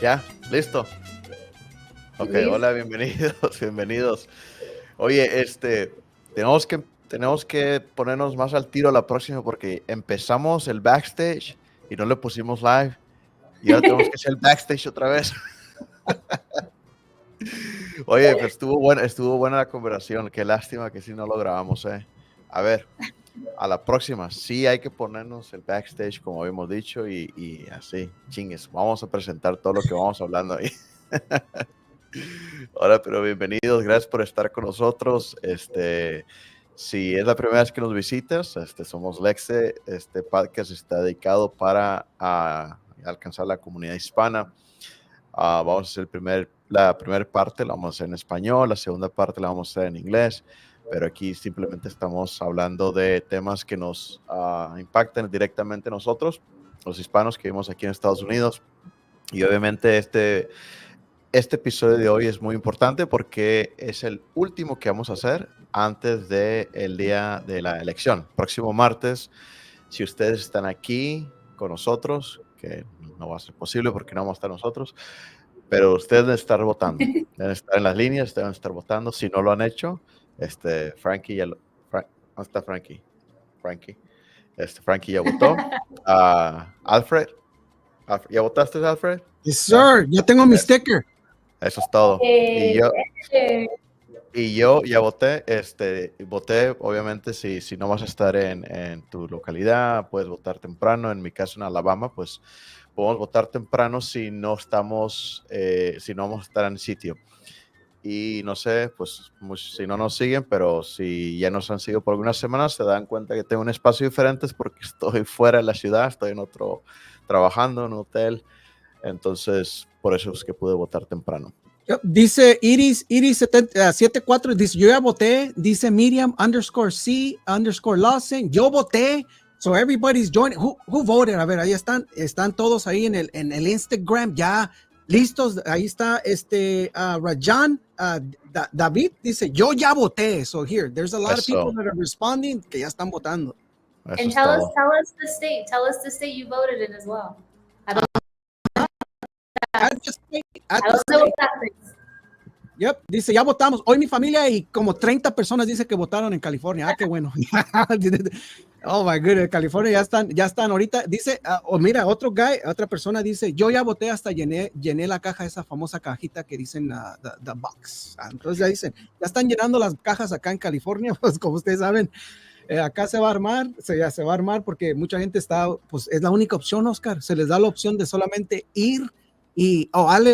Ya, listo. Ok, Listo. hola, bienvenidos, bienvenidos. Oye, tenemos que ponernos más al tiro la próxima porque empezamos el backstage y no le pusimos live y ahora tenemos que hacer el backstage otra vez. Oye, pues estuvo buena la conversación. Qué lástima que sí no lo grabamos, eh. A ver, a la próxima, sí hay que ponernos el backstage como habíamos dicho y así, chingues, vamos a presentar todo lo que vamos hablando ahí. Hola, pero bienvenidos, gracias por estar con nosotros. Si es la primera vez que nos visitas, somos Lexe. Este podcast está dedicado para alcanzar la comunidad hispana. Vamos a hacer la primera parte, la vamos a hacer en español, la segunda parte la vamos a hacer en inglés, pero aquí simplemente estamos hablando de temas que nos impactan directamente a nosotros, los hispanos que vivimos aquí en Estados Unidos. Y obviamente este episodio de hoy es muy importante porque es el último que vamos a hacer antes del día de la elección. Próximo martes, si ustedes están aquí con nosotros, que no va a ser posible porque no vamos a estar nosotros, pero ustedes deben estar votando, deben estar en las líneas, deben estar votando. Si no lo han hecho, Frankie ya ¿dónde está Frankie? Frankie ya votó. Alfred, ¿ya votaste, Alfred? Yes, ¿Ya? sir. Ya tengo mi sticker. Eso es todo. Y yo ya voté, voté, obviamente, si no vas a estar en tu localidad, puedes votar temprano. En mi caso, en Alabama, pues podemos votar temprano si no estamos, si no vamos a estar en el sitio. Y no sé, pues si no nos siguen, pero si ya nos han seguido por algunas semanas, se dan cuenta que tengo un espacio diferente porque estoy fuera de la ciudad, estoy en otro, trabajando en un hotel. Entonces, por eso es que pude votar temprano. Dice Iris74, dice yo ya voté, dice Miriam _C_Lawson, yo voté, so everybody's joining. Who voted? A ver, ahí están todos ahí en el Instagram ya listos. Ahí está Rajan David dice yo ya voté. So here, there's a lot of people that are responding que ya están votando. And tell us the state. Tell us the state you voted in as well. Yep, dice, ya votamos. Hoy mi familia y como 30 personas dice que votaron en California. Ah, qué bueno. Oh my goodness, California ya están ahorita. Dice, mira, otra persona dice, yo ya voté hasta llené la caja, esa famosa cajita que dicen the box. Entonces ya dicen, ya están llenando las cajas acá en California, pues como ustedes saben. Acá se va a armar, se va a armar porque mucha gente pues es la única opción, Oscar. Se les da la opción de solamente ir y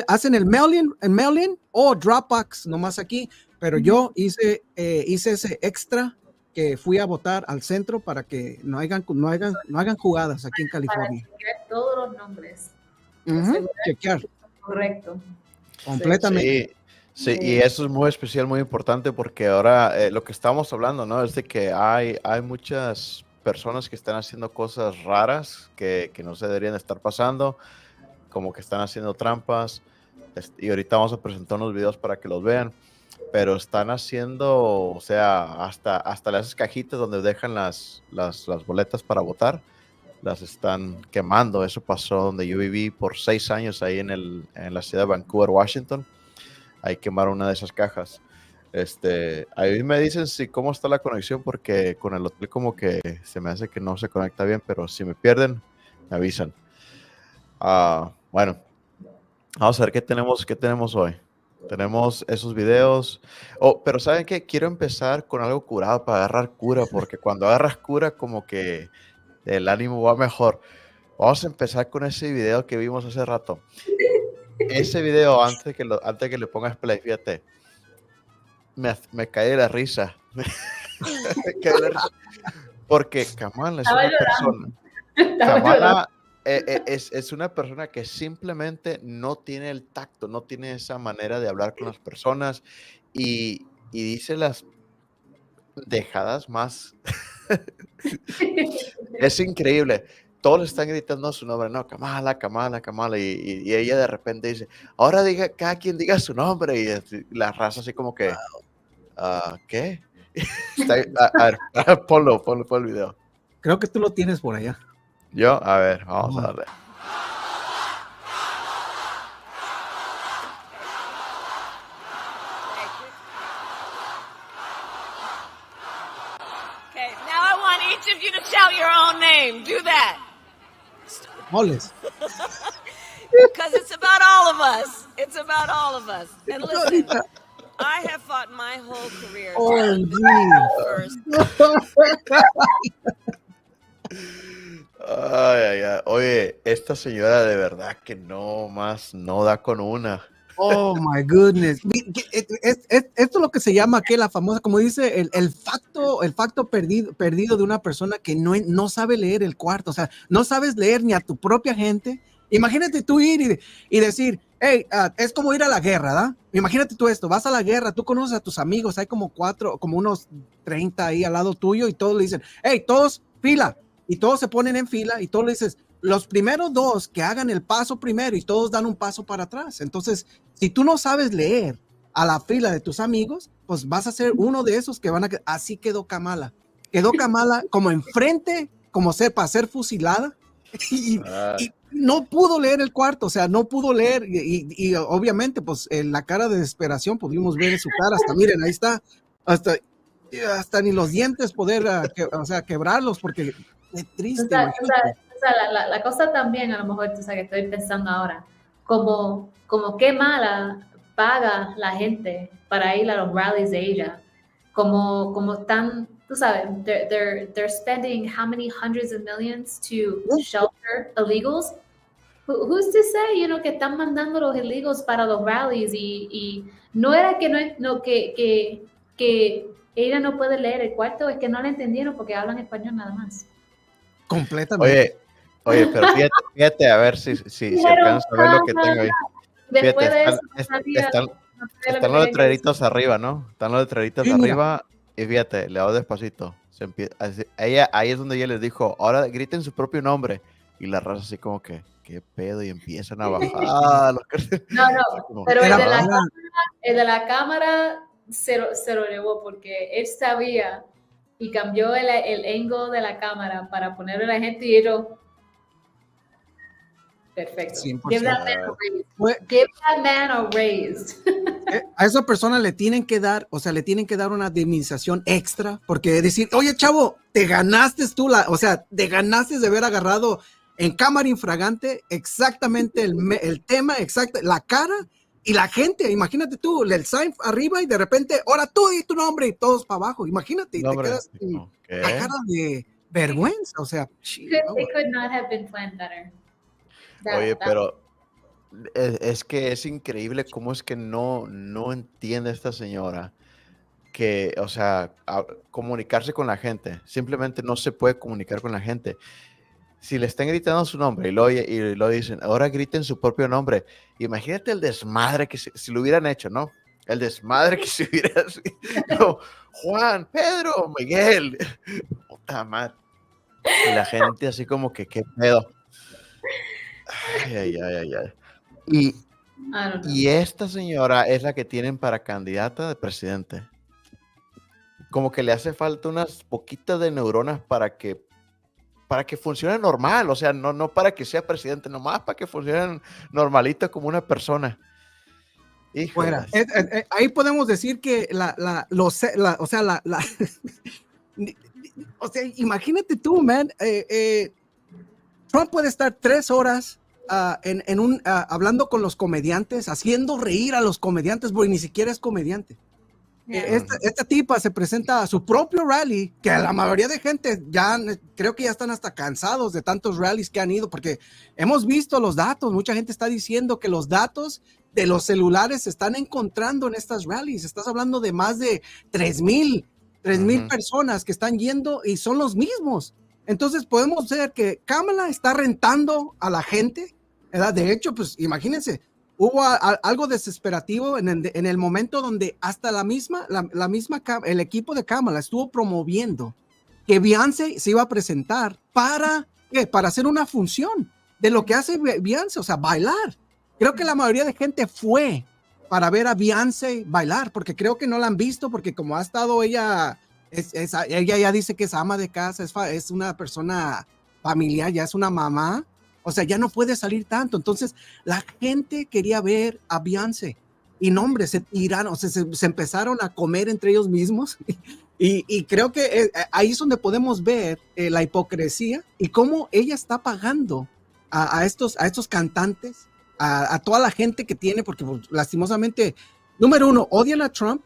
hacen el mail-in o Dropbox nomás aquí, pero yo hice ese extra que fui a votar al centro para que no hagan jugadas aquí en California. Para chequear todos los nombres. Chequear. Correcto. Completamente. Sí, y eso es muy especial, muy importante porque ahora lo que estamos hablando, ¿no? Es de que hay muchas personas que están haciendo cosas raras que no se deberían estar pasando, como que están haciendo trampas, y ahorita vamos a presentar unos videos para que los vean, pero están haciendo, o sea, hasta las cajitas donde dejan las boletas para votar, las están quemando. Eso pasó donde yo viví por 6 años ahí en la ciudad de Vancouver, Washington. Ahí quemaron una de esas cajas. Ahí me dicen cómo está la conexión, porque con el hotel como que se me hace que no se conecta bien, pero si me pierden, me avisan. Bueno, vamos a ver qué tenemos hoy. Tenemos esos videos. Pero ¿saben qué? Quiero empezar con algo curado para agarrar cura, porque cuando agarras cura como que el ánimo va mejor. Vamos a empezar con ese video que vimos hace rato. Ese video, antes que le pongas play, fíjate, me caí de la risa. Porque Kamala es una persona. Kamala es una persona que simplemente no tiene el tacto, no tiene esa manera de hablar con las personas y dice las dejadas más. Es increíble. Todos están gritando su nombre, no, Kamala, Kamala, Kamala, y ella de repente dice, ahora cada quien diga su nombre, y la raza así como que, ¿qué? A ver, ponlo el video. Creo que tú lo tienes por allá. Yo, a ver, vamos a darle. want each of you to shout your own name. Do that. Moles. Because it's about all of us. It's about all of us. And listen, I have fought my whole career to be first. Ay, ay, ay. Oye, esta señora de verdad que no da con una. Oh my goodness. Esto es lo que se llama que la famosa, como dice, el facto perdido de una persona que no sabe leer el cuarto. O sea, no sabes leer ni a tu propia gente. Imagínate tú ir y decir, hey, es como ir a la guerra, ¿verdad? Imagínate tú esto, vas a la guerra, tú conoces a tus amigos, hay como unos 30 ahí al lado tuyo y todos le dicen, hey, todos fila. Y todos se ponen en fila y todos le dices, los primeros dos que hagan el paso primero y todos dan un paso para atrás. Entonces, si tú no sabes leer a la fila de tus amigos, pues vas a ser uno de esos que van a... Así quedó Kamala. Quedó Kamala como enfrente, como para ser fusilada. Y no pudo leer el cuarto, o sea, no pudo leer. Y obviamente, pues, en la cara de desesperación pudimos ver en su cara. Hasta, miren, ahí está. Hasta ni los dientes poder, quebrarlos, porque es triste. La cosa también, a lo mejor, tú sabes, que estoy pensando ahora, como qué mala paga la gente para ir a los rallies de ella, como están, tú sabes, they're spending how many hundreds of millions to shelter illegals. Who's to say, que están mandando los illegals para los rallies y no era que ella no puede leer el cuarto, es que no la entendieron porque hablan español nada más. Completamente. Oye, pero fíjate a ver si alcanzas a ver lo que tengo ahí. Después Fíjate, de eso, están los letreritos arriba, ¿no? Están los letreritos arriba y fíjate, le hago despacito. Ahí es donde ella les dijo, ahora griten su propio nombre. Y la raza así como que, ¿qué pedo? Y empiezan a bajar. Pero el de la cámara se lo llevó porque él sabía y cambió el ángulo de la cámara para ponerle a la gente y ellos... Perfecto. 100%. Give that man a raise. A esa persona le tienen que dar una indemnización extra, porque decir, oye, chavo, te ganaste te ganaste de haber agarrado en cámara infragante exactamente el tema, exacto, la cara y la gente. Imagínate tú, el sign arriba y de repente, ahora tú y tu nombre y todos para abajo. Imagínate, te quedas la cara de vergüenza. O sea, it could not have been planned better. Oye, pero es que es increíble cómo es que no entiende esta señora que, o sea, comunicarse con la gente. Simplemente no se puede comunicar con la gente. Si le están gritando su nombre y lo dicen, ahora griten su propio nombre. Imagínate el desmadre que si lo hubieran hecho, ¿no? El desmadre que se hubiera... No, Juan, Pedro, Miguel. Puta madre. Y la gente así como que, ¿qué pedo? Ay. Y esta señora es la que tienen para candidata de presidente. Como que le hace falta unas poquitas de neuronas para que funcione normal, o sea, no para que sea presidente, nomás para que funcione normalito como una persona. Fuera. Ahí podemos decir que imagínate tú, man, Trump puede estar 3 horas hablando con los comediantes, haciendo reír a los comediantes, porque ni siquiera es comediante. Esta tipa se presenta a su propio rally, que la mayoría de gente creo que ya están hasta cansados de tantos rallies que han ido, porque hemos visto los datos, mucha gente está diciendo que los datos de los celulares se están encontrando en estas rallies. Estás hablando de más de 3,000 personas que están yendo y son los mismos. Entonces podemos ver que Kamala está rentando a la gente, ¿verdad? De hecho, pues imagínense, hubo algo desesperativo en el momento donde hasta el equipo de Kamala estuvo promoviendo que Beyoncé se iba a presentar para hacer una función de lo que hace Beyoncé, o sea, bailar. Creo que la mayoría de gente fue para ver a Beyoncé bailar, porque creo que no la han visto, porque como ha estado ella ya dice que es ama de casa, es una persona familiar, ya es una mamá. O sea, ya no puede salir tanto. Entonces, la gente quería ver a Beyoncé. Y no, hombre, se tiraron, o sea, se empezaron a comer entre ellos mismos. Y creo que ahí es donde podemos ver la hipocresía y cómo ella está pagando a estos cantantes, a toda la gente que tiene, porque pues, lastimosamente, número uno, odian a Trump,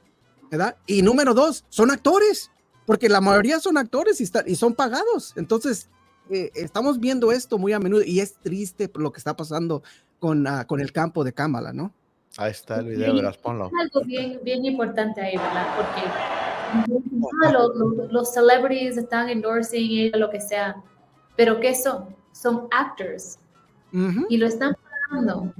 ¿verdad? Y número dos, son actores, porque la mayoría son actores y son pagados. Entonces, estamos viendo esto muy a menudo y es triste lo que está pasando con el campo de Kamala, ¿no? Ahí está el video, verás, ponlo. Es algo bien, bien importante ahí, ¿verdad? Porque los celebrities están endorsing ella, lo que sea, pero ¿qué son? Son actors y lo están pagando.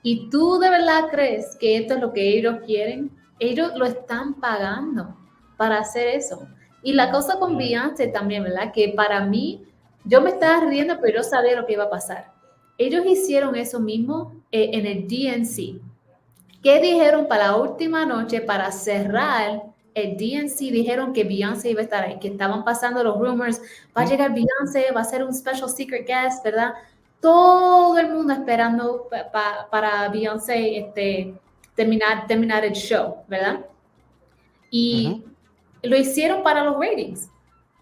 ¿Y tú de verdad crees que esto es lo que ellos quieren? Ellos lo están pagando para hacer eso. Y la cosa con Beyoncé también, ¿verdad? Que para mí, yo me estaba riendo, pero yo sabía lo que iba a pasar. Ellos hicieron eso mismo en el DNC. ¿Qué dijeron para la última noche para cerrar el DNC? Dijeron que Beyoncé iba a estar ahí, que estaban pasando los rumors, va a llegar Beyoncé, va a ser un special secret guest, ¿verdad? Todo el mundo esperando para Beyoncé terminar el show, ¿verdad? Y lo hicieron para los ratings.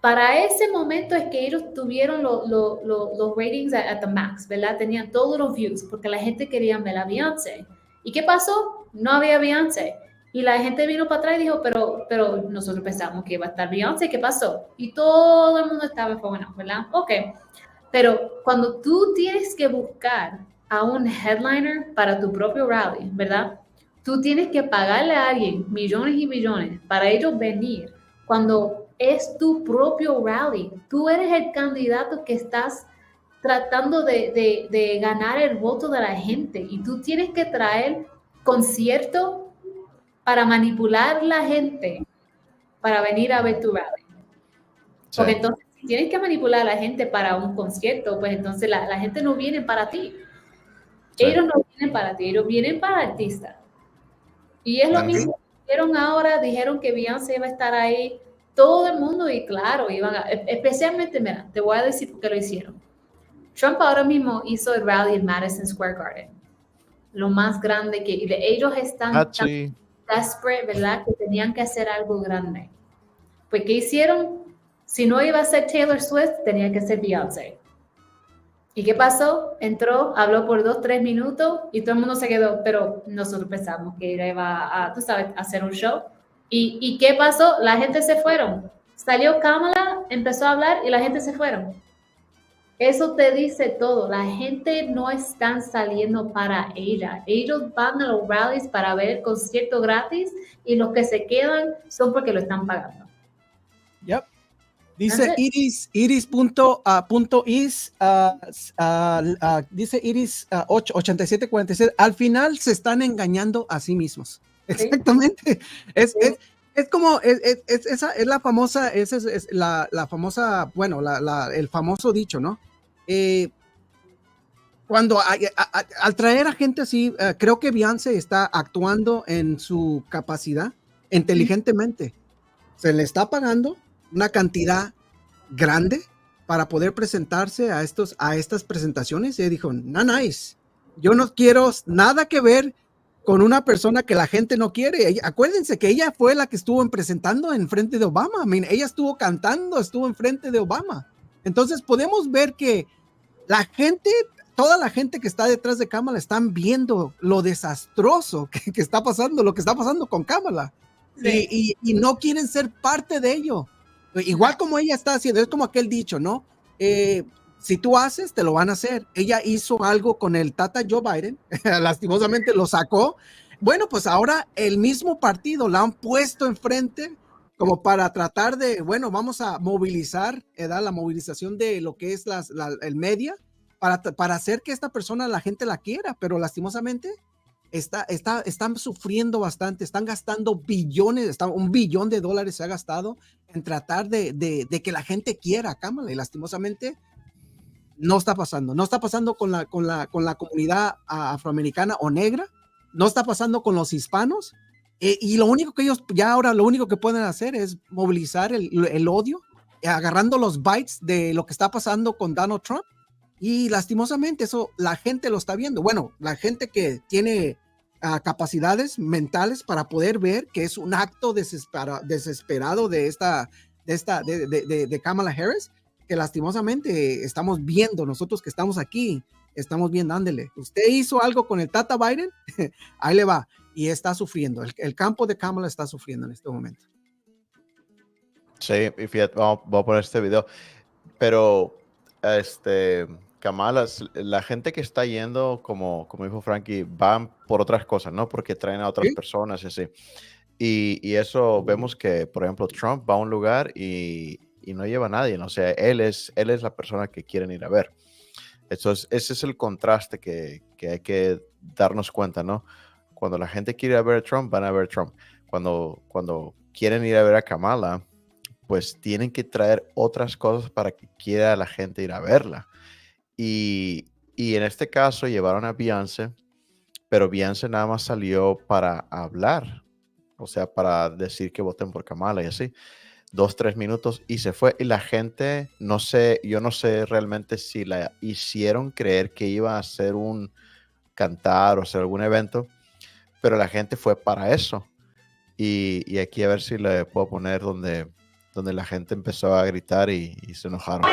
Para ese momento es que ellos tuvieron los ratings at the max, ¿verdad? Tenían todos los views porque la gente quería ver a Beyoncé. ¿Y qué pasó? No había Beyoncé. Y la gente vino para atrás y dijo, pero nosotros pensamos que iba a estar Beyoncé, ¿qué pasó? Y todo el mundo estaba enfocado, ¿verdad? Ok. Pero cuando tú tienes que buscar a un headliner para tu propio rally, ¿verdad? Tú tienes que pagarle a alguien millones y millones para ellos venir cuando es tu propio rally. Tú eres el candidato que estás tratando de ganar el voto de la gente y tú tienes que traer concierto para manipular la gente para venir a ver tu rally. Porque entonces, si tienes que manipular a la gente para un concierto, pues entonces la gente no viene para ti. Ellos no vienen para ti, ellos vienen para artistas. Y es lo mismo que hicieron ahora, dijeron que Beyoncé iba a estar ahí, todo el mundo, y claro, especialmente, mira, te voy a decir por qué lo hicieron. Trump ahora mismo hizo el rally en Madison Square Garden, lo más grande que, y ellos están tan desperate, ¿verdad? Que tenían que hacer algo grande. Pues, ¿qué hicieron? Si no iba a ser Taylor Swift, tenía que ser Beyoncé. ¿Y qué pasó? Entró, habló por 2-3 minutos y todo el mundo se quedó, pero nosotros pensamos que ella iba a, tú sabes, a hacer un show. ¿Y qué pasó? La gente se fueron. Salió Kamala, empezó a hablar y la gente se fueron. Eso te dice todo. La gente no están saliendo para ella. Ellos van a los rallies para ver el concierto gratis y los que se quedan son porque lo están pagando. Yep. Dice Iris.is, dice Iris 8746, al final se están engañando a sí mismos. ¿Sí? Exactamente. Es como, esa es la famosa, esa es la famosa, bueno, el famoso dicho, ¿no? Cuando al traer a gente así, creo que Beyoncé está actuando en su capacidad inteligentemente. Se le está pagando una cantidad grande para poder presentarse a estas presentaciones. Y ella dijo, no, nice, yo no quiero nada que ver con una persona que la gente no quiere. Acuérdense que ella fue la que estuvo presentando en frente de Obama. I mean, ella estuvo cantando, estuvo en frente de Obama. Entonces podemos ver que la gente, toda la gente que está detrás de Kamala están viendo lo desastroso que está pasando, lo que está pasando con Kamala. Sí. Y no quieren ser parte de ello. Igual como ella está haciendo, es como aquel dicho, ¿no? Si tú haces, te lo van a hacer. Ella hizo algo con el tata Joe Biden, lastimosamente lo sacó. Bueno, pues ahora el mismo partido la han puesto enfrente como para tratar de, bueno, vamos a movilizar, la movilización de lo que es el media para hacer que esta persona la gente la quiera, pero lastimosamente están sufriendo bastante, están gastando billones, $1 billón se ha gastado en tratar de que la gente quiera a Kamala, y lastimosamente no está pasando con la comunidad afroamericana o negra, no está pasando con los hispanos, y lo único que ellos ya ahora lo único que pueden hacer es movilizar el odio, agarrando los bytes de lo que está pasando con Donald Trump. Y lastimosamente eso la gente lo está viendo. Bueno, la gente que tiene capacidades mentales para poder ver que es un acto desesperado de Kamala Harris, que lastimosamente estamos viendo, nosotros que estamos aquí, estamos viendo, ándele, usted hizo algo con el Tata Biden, ahí le va, y está sufriendo, el campo de Kamala está sufriendo en este momento. Sí, y fíjate, vamos a poner este video, pero Kamala, la gente que está yendo, como dijo Frankie, van por otras cosas, ¿no? Porque traen a otras ¿Sí? personas y así. Y eso vemos que, por ejemplo, Trump va a un lugar y no lleva a nadie, ¿no? O sea, él es la persona que quieren ir a ver. Ese es el contraste que hay que darnos cuenta, ¿no? Cuando la gente quiere ir a ver a Trump, van a ver a Trump. Cuando quieren ir a ver a Kamala, pues tienen que traer otras cosas para que quiera la gente ir a verla. Y en este caso llevaron a Beyoncé, pero Beyoncé nada más salió para hablar, o sea, para decir que voten por Kamala y así, 2, 3 minutos y se fue. Y la gente, no sé, yo no sé realmente si la hicieron creer que iba a hacer un cantar o hacer algún evento, pero la gente fue para eso. Y aquí a ver si le puedo poner donde la gente empezó a gritar y se enojaron.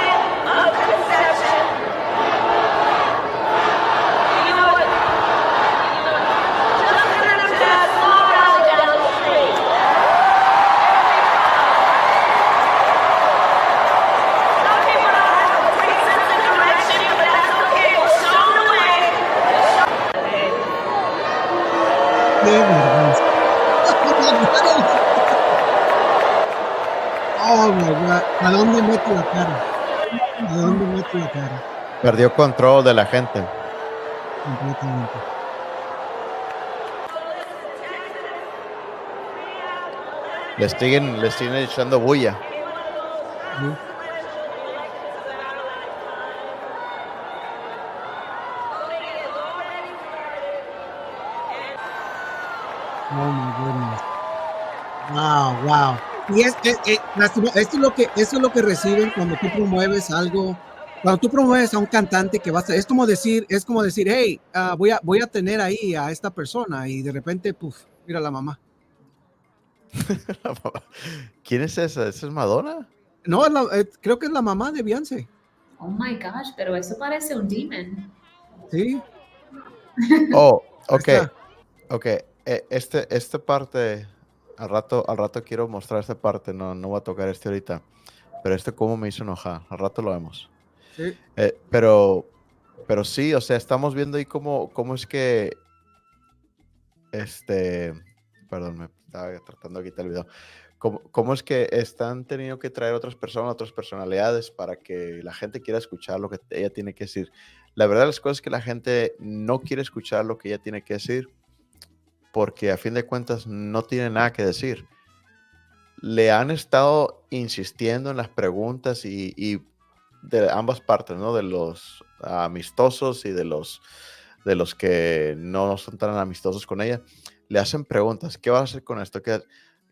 Qué vergüenza. Oh my God, ¿a dónde meto la cara? ¿A dónde meto la cara? Perdió control de la gente. Completamente. Le siguen echando bulla. ¿Sí? Oh my goodness. Wow. Y esto es lo que reciben cuando tú promueves algo, cuando tú promueves a un cantante que va a ser, es como decir, hey, voy a tener ahí a esta persona y de repente, puf, mira la mamá. ¿Quién es esa? ¿Esa es Madonna? No, creo que es la mamá de Beyoncé. Oh my gosh, pero eso parece un demon. Sí. Oh, ok. Está. Ok. Esta parte, al rato quiero mostrar esta parte, no voy a tocar ahorita, pero cómo me hizo enojar, al rato lo vemos. Sí. Pero sí, o sea, estamos viendo ahí cómo es que, perdón, me estaba tratando de quitar el video. ¿Cómo es que están teniendo que traer otras personas, otras personalidades para que la gente quiera escuchar lo que ella tiene que decir? La verdad, las cosas es que la gente no quiere escuchar lo que ella tiene que decir porque a fin de cuentas no tiene nada que decir. Le han estado insistiendo en las preguntas y de ambas partes, ¿no? De los amistosos y de los que no son tan amistosos con ella. Le hacen preguntas, ¿qué vas a hacer con esto?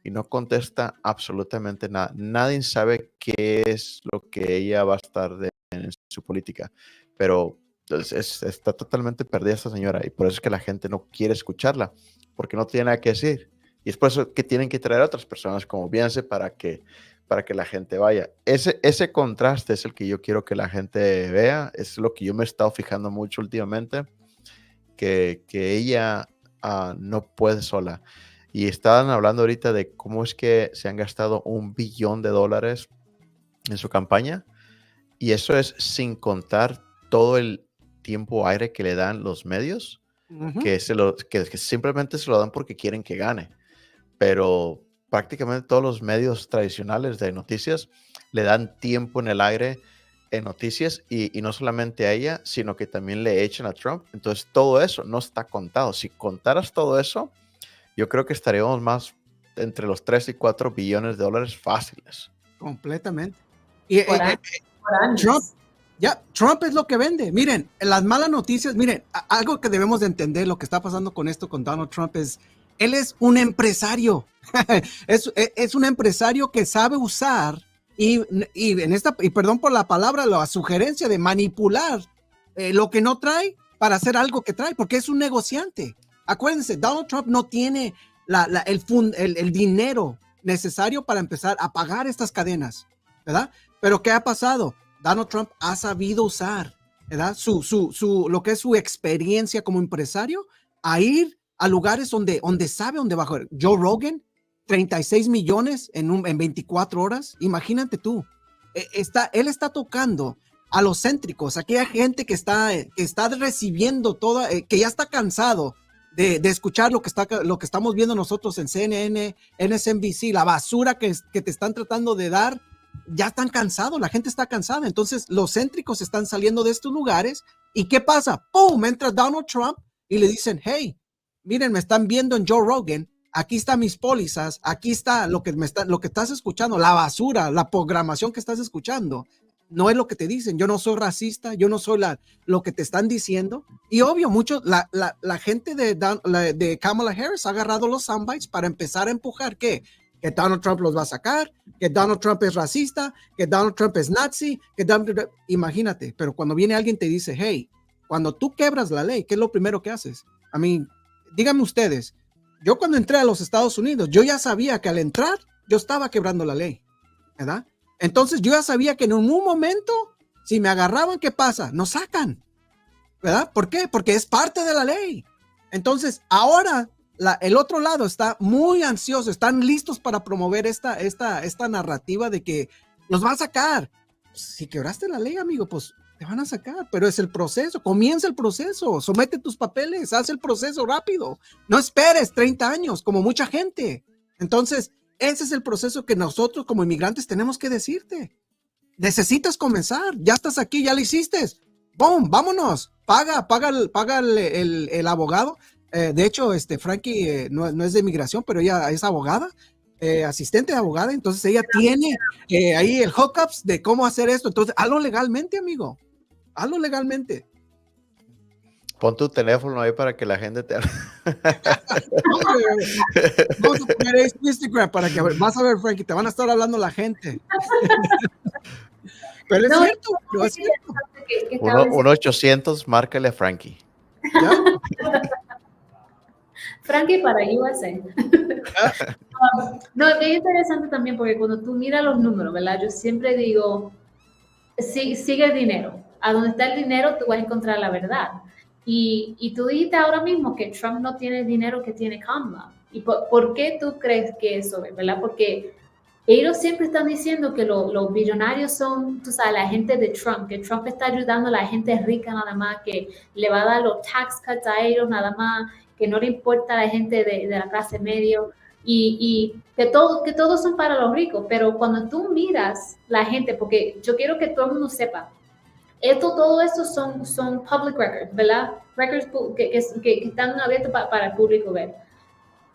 Y no contesta absolutamente nada. Nadie sabe qué es lo que ella va a estar en su política, pero está totalmente perdida esta señora y por eso es que la gente no quiere escucharla, porque no tiene nada que decir. Y es por eso que tienen que traer a otras personas como Beyoncé para que la gente vaya. Ese contraste es el que yo quiero que la gente vea, es lo que yo me he estado fijando mucho últimamente, que ella no puede sola. Y estaban hablando ahorita de cómo es que se han gastado $1 billón en su campaña. Y eso es sin contar todo el tiempo aire que le dan los medios, que simplemente se lo dan porque quieren que gane. Pero prácticamente todos los medios tradicionales de noticias le dan tiempo en el aire en noticias y no solamente a ella, sino que también le echan a Trump. Entonces todo eso no está contado. Si contaras todo eso, yo creo que estaríamos más entre los 3 y 4 billones de dólares fáciles. Completamente. Y Por años. Trump es lo que vende. Miren, las malas noticias, miren, algo que debemos de entender lo que está pasando con esto con Donald Trump es, él es un empresario. es un empresario que sabe usar y perdón por la palabra, la sugerencia de manipular lo que no trae para hacer algo que trae, porque es un negociante. Acuérdense, Donald Trump no tiene el dinero necesario para empezar a pagar estas cadenas, ¿verdad? Pero ¿qué ha pasado? Donald Trump ha sabido usar, ¿verdad? Lo que es su experiencia como empresario, a ir a lugares donde sabe dónde va a joder. Joe Rogan, 36 millones en 24 horas. Imagínate tú. Él está tocando a los céntricos, aquella gente que está recibiendo toda, que ya está cansado de escuchar lo que estamos viendo nosotros en CNN, MSNBC, la basura que te están tratando de dar. Ya están cansados, la gente está cansada. Entonces los céntricos están saliendo de estos lugares. ¿Y qué pasa? ¡Pum! Entra Donald Trump y le dicen, hey, miren, me están viendo en Joe Rogan, aquí están mis pólizas, aquí está lo que estás escuchando, la basura, la programación que estás escuchando. No es lo que te dicen, yo no soy racista, yo no soy lo que te están diciendo. Y obvio, la gente de Kamala Harris ha agarrado los soundbites para empezar a empujar que Donald Trump los va a sacar, que Donald Trump es racista, que Donald Trump es nazi, imagínate. Pero cuando viene alguien te dice, hey, cuando tú quebras la ley, ¿qué es lo primero que haces? I mean, díganme ustedes, yo cuando entré a los Estados Unidos, yo ya sabía que al entrar, yo estaba quebrando la ley, ¿verdad? Entonces yo ya sabía que en un momento, si me agarraban, ¿qué pasa? Nos sacan, ¿verdad? ¿Por qué? Porque es parte de la ley. Entonces ahora el otro lado está muy ansioso, están listos para promover esta narrativa de que los va a sacar. Si quebraste la ley, amigo, pues te van a sacar, pero es el proceso, comienza el proceso, somete tus papeles, haz el proceso rápido, no esperes 30 años como mucha gente. Entonces, ese es el proceso que nosotros como inmigrantes tenemos que decirte. Necesitas comenzar, ya estás aquí, ya lo hiciste. ¡Bum! Vámonos, paga el abogado. De hecho, Frankie no es de inmigración, pero ella es abogada, asistente de abogada, entonces ella tiene ahí el hookups de cómo hacer esto. Entonces, hazlo legalmente, amigo, hazlo legalmente. Pon tu teléfono ahí para que la gente te... Vamos a poner Instagram para que vas a ver, Frankie, te van a estar hablando la gente. Pero es cierto, pero es cierto. 1-800, márcale a Frankie. Frankie para USA. No, es interesante también porque cuando tú miras los números, ¿verdad? Yo siempre digo, sigue el dinero. A donde está el dinero, tú vas a encontrar la verdad. Y tú dijiste ahora mismo que Trump no tiene el dinero que tiene Kamala. ¿Y por qué tú crees que eso es, verdad? Porque ellos siempre están diciendo que los billonarios son, tú sabes, la gente de Trump, que Trump está ayudando a la gente rica nada más, que le va a dar los tax cuts a ellos nada más, que no le importa a la gente de la clase medio y que todos son para los ricos. Pero cuando tú miras la gente, porque yo quiero que todo el mundo sepa, todo eso son public records, ¿verdad? Records que están abiertos para el público ver.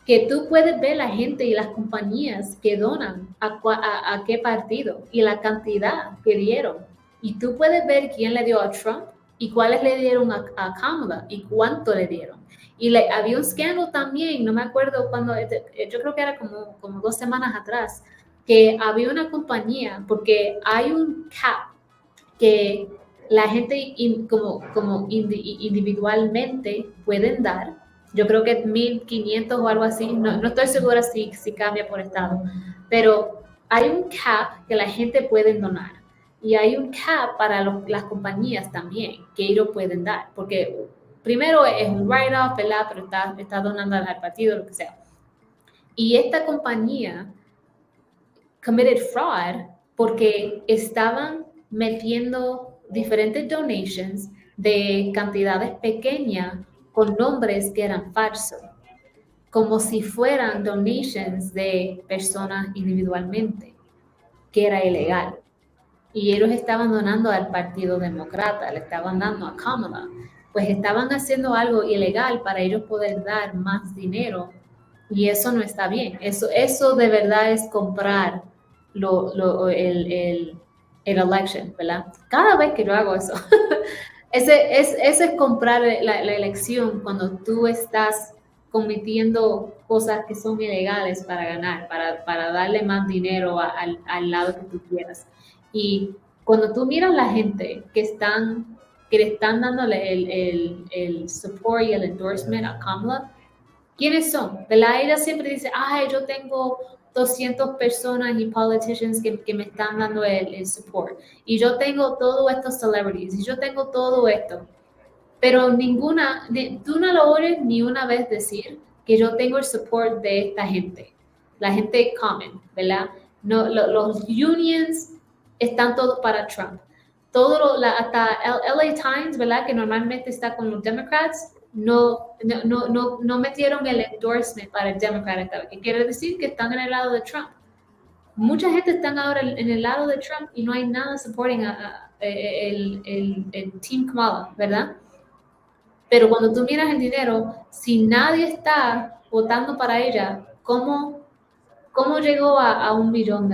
Que tú puedes ver la gente y las compañías que donan a qué partido y la cantidad que dieron. Y tú puedes ver quién le dio a Trump y cuáles le dieron a Kamala y cuánto le dieron. Y había un escándalo también, no me acuerdo cuándo, yo creo que era como 2 semanas atrás, que había una compañía, porque hay un cap que la gente como individualmente pueden dar. Yo creo que 1,500 o algo así, no estoy segura si cambia por estado, pero hay un cap que la gente puede donar y hay un cap para las compañías también que ellos pueden dar, porque primero es un write-off, ¿verdad? Pero está donando al partido, lo que sea. Y esta compañía committed fraud porque estaban metiendo diferentes donations de cantidades pequeñas con nombres que eran falsos, como si fueran donations de personas individualmente, que era ilegal. Y ellos estaban donando al Partido Demócrata, le estaban dando a Kamala, pues estaban haciendo algo ilegal para ellos poder dar más dinero, y eso no está bien. Eso de verdad es comprar el election, ¿verdad? Cada vez que yo hago eso, ese es comprar la elección cuando tú estás cometiendo cosas que son ilegales para ganar, para darle más dinero al lado que tú quieras. Y cuando tú miras la gente que le están dándole el support y el endorsement a Kamala, ¿quiénes son? ¿Verdad? Ella siempre dice, ay, yo tengo 200 personas y politicians que me están dando el support. Y yo tengo todos estos celebrities. Y yo tengo todo esto. Pero tú no lo oyes ni una vez decir que yo tengo el support de esta gente. La gente common, ¿verdad? No, los unions están todos para Trump. Hasta el LA Times, ¿verdad? Que normalmente está con los Democrats, no metieron el endorsement para el Democrat esta vez, que quiere decir que están en el lado de Trump. Mucha gente está ahora en el lado de Trump y no hay nada supporting el Team Kamala, ¿verdad? Pero cuando tú miras el dinero, si nadie está votando para ella, ¿cómo llegó a $1 billón?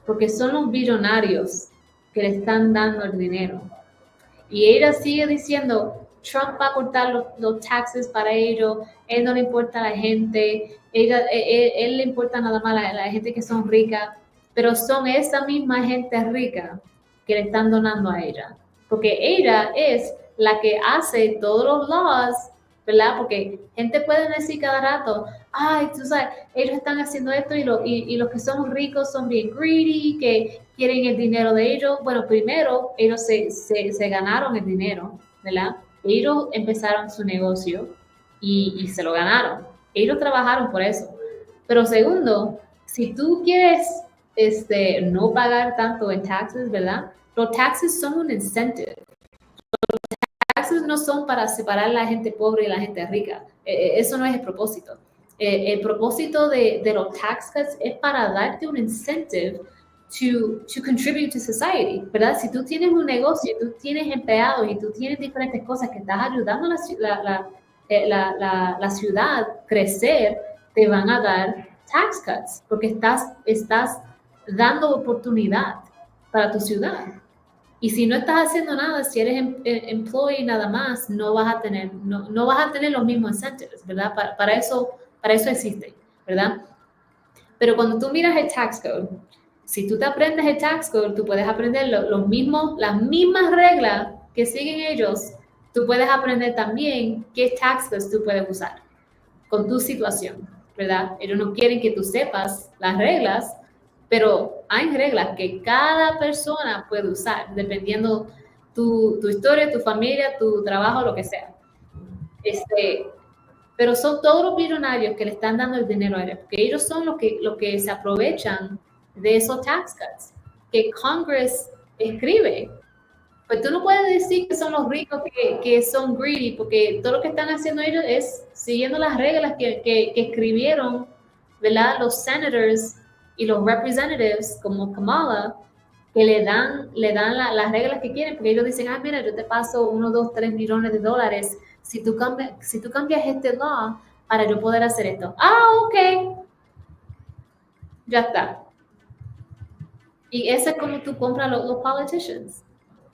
Porque son los billonarios que le están dando el dinero. Y ella sigue diciendo, Trump va a cortar los taxes para ellos, él no le importa a la gente, él le importa nada más a la gente que son ricas, pero son esa misma gente rica que le están donando a ella. Porque ella es la que hace todos los laws, ¿verdad? Porque gente puede decir cada rato, ay, tú sabes, ellos están haciendo esto y los que son ricos son bien greedy, que quieren el dinero de ellos. Bueno, primero, ellos se ganaron el dinero, ¿verdad? Ellos empezaron su negocio y se lo ganaron. Ellos trabajaron por eso. Pero segundo, si tú quieres no pagar tanto en taxes, ¿verdad? Los taxes son un incentive. Taxes no son para separar a la gente pobre y la gente rica. Eso no es el propósito. El propósito de los tax cuts es para darte un incentive to contribute to society, ¿verdad? Si tú tienes un negocio, tú tienes empleados y tú tienes diferentes cosas que estás ayudando a la ciudad a crecer, te van a dar tax cuts porque estás dando oportunidad para tu ciudad. Y si no estás haciendo nada, si eres employee nada más, no vas a tener los mismos incentives, ¿verdad? Para eso existe, ¿verdad? Pero cuando tú miras el tax code, si tú te aprendes el tax code, tú puedes aprender las mismas reglas que siguen ellos, tú puedes aprender también qué tax codes tú puedes usar con tu situación, ¿verdad? Ellos no quieren que tú sepas las reglas, pero hay reglas que cada persona puede usar, dependiendo tu historia, tu familia, tu trabajo, lo que sea. Pero son todos los billonarios que le están dando el dinero a ellos, porque ellos son los que se aprovechan de esos tax cuts que Congress escribe. Pues tú no puedes decir que son los ricos que son greedy, porque todo lo que están haciendo ellos es siguiendo las reglas que escribieron, ¿verdad? Los senators y los representatives como Kamala, que le dan las reglas que quieren, porque ellos dicen, mira, yo te paso 1, 2, 3 millones de dólares si tú cambias este law para yo poder hacer esto. Ok. Ya está. Y eso es como tú compras los politicians.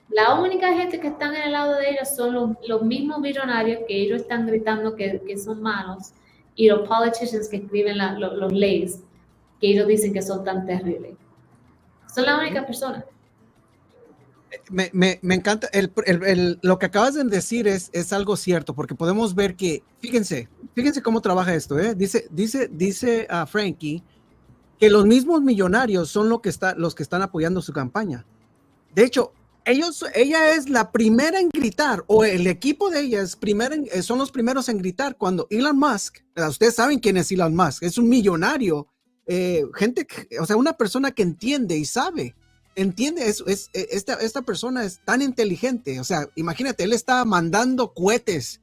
La única gente que están en el lado de ellos son los mismos millonarios que ellos están gritando que son malos y los politicians que escriben los leyes que ellos dicen que son tan terribles. Son la única persona. Me encanta lo que acabas de decir es algo cierto, porque podemos ver que, fíjense cómo trabaja esto, ¿eh? Dice a Frankie que los mismos millonarios son los que están apoyando su campaña. De hecho, ella es la primera en gritar, o el equipo de ella son los primeros en gritar cuando Elon Musk, ustedes saben quién es Elon Musk, es un millonario, una persona que entiende y sabe. Esta persona es tan inteligente, o sea, imagínate, él está mandando cohetes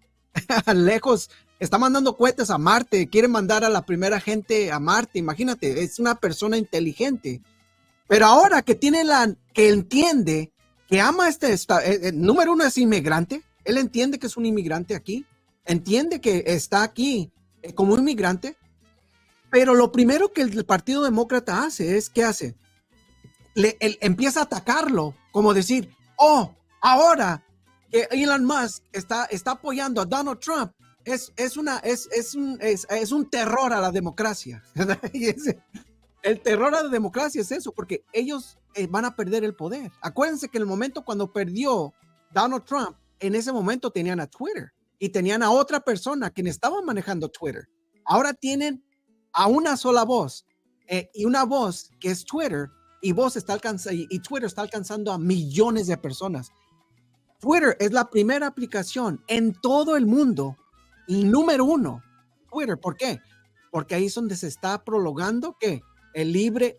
lejos, está mandando cohetes a Marte, quiere mandar a la primera gente a Marte, imagínate, es una persona inteligente, pero ahora que que entiende, que ama número uno es inmigrante, él entiende que es un inmigrante aquí, entiende que está aquí como un inmigrante, pero lo primero que el Partido Demócrata hace es, ¿qué hace? Él empieza a atacarlo, como decir, ahora que Elon Musk está apoyando a Donald Trump, es un terror a la democracia. El terror a la democracia es eso, porque ellos van a perder el poder. Acuérdense que en el momento cuando perdió Donald Trump, en ese momento tenían a Twitter. y tenían a otra persona quien estaba manejando Twitter. Ahora tienen a una sola voz y una voz que es Twitter y Twitter está alcanzando a millones de personas. Twitter es la primera aplicación en todo el mundo y número uno. Twitter, ¿por qué? Porque ahí es donde se está prolongando ¿qué? El libre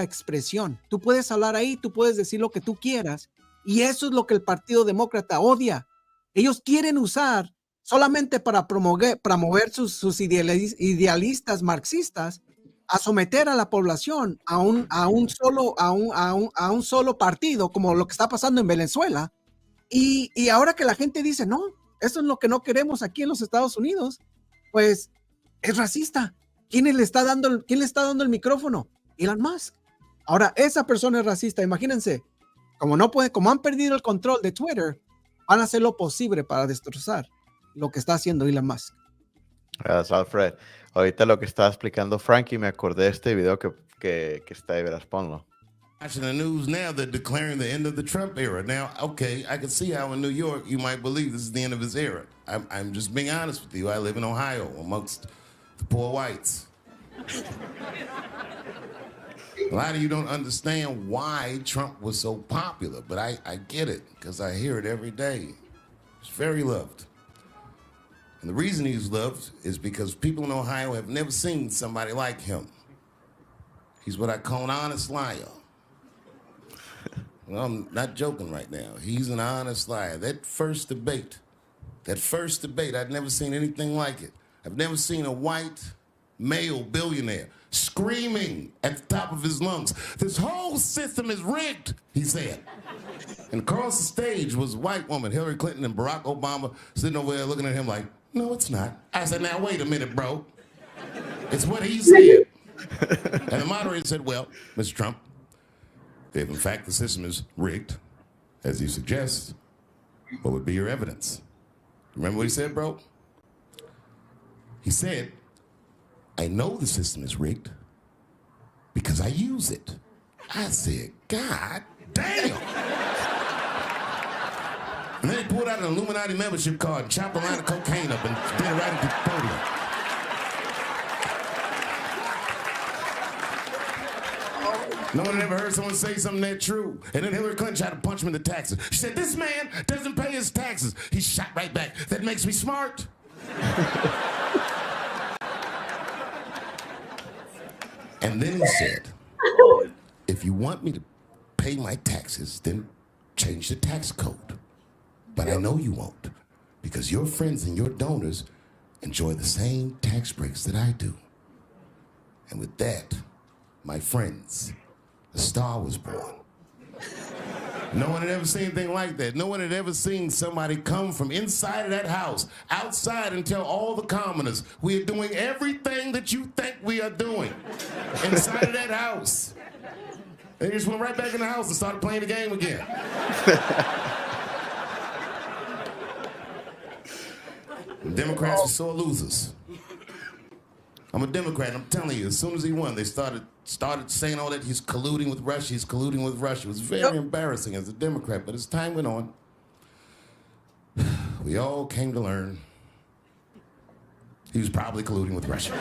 expresión. Tú puedes hablar ahí, tú puedes decir lo que tú quieras y eso es lo que el Partido Demócrata odia. Ellos quieren usar solamente para promover sus idealistas marxistas a someter a la población a un solo partido, como lo que está pasando en Venezuela. Y ahora que la gente dice, no, eso es lo que no queremos aquí en los Estados Unidos, pues es racista. ¿Quién le está dando el micrófono? Elon Musk. Ahora, esa persona es racista. Imagínense, como han perdido el control de Twitter, van a hacer lo posible para destrozar lo que está haciendo Elon Musk. Gracias, Alfred. Ahorita lo que estaba explicando Frankie, me acordé de este video que está ahí, verás, ponlo. Watching the news now, they're declaring the end of the Trump era. Now, okay, I can see how in New York you might believe this is the end of his era. I'm just being honest with you. I live in Ohio amongst the poor whites. A lot of you don't understand why Trump was so popular, but I get it because I hear it every day. He's very loved. And the reason he's loved is because people in Ohio have never seen somebody like him. He's what I call an honest liar. Well, I'm not joking right now. He's an honest liar. That first debate, I'd never seen anything like it. I've never seen a white male billionaire screaming at the top of his lungs, "This whole system is rigged," he said. And across the stage was a white woman, Hillary Clinton and Barack Obama, sitting over there looking at him like, "No, it's not." I said, "Now, wait a minute, bro. It's what he said." And the moderator said, "Well, Mr. Trump, if in fact the system is rigged, as you suggest, what would be your evidence?" Remember what he said, bro? He said, "I know the system is rigged because I use it." I said, "God damn." And then he pulled out an Illuminati membership card and chopped a line of cocaine up and did it right at the podium. No one had ever heard someone say something that true. And then Hillary Clinton tried to punch him in the taxes. She said, "This man doesn't pay his taxes." He shot right back. "That makes me smart." And then he said, "If you want me to pay my taxes, then change the tax code. But I know you won't, because your friends and your donors enjoy the same tax breaks that I do." And with that, my friends, a star was born. No one had ever seen anything like that. No one had ever seen somebody come from inside of that house, outside, and tell all the commoners, "We are doing everything that you think we are doing," inside of that house. They just went right back in the house and started playing the game again. The Democrats were sore losers. I'm a Democrat, and I'm telling you, as soon as he won, they started saying all that he's colluding with Russia, he's colluding with Russia. It was very embarrassing as a Democrat, but as time went on, we all came to learn he was probably colluding with Russia.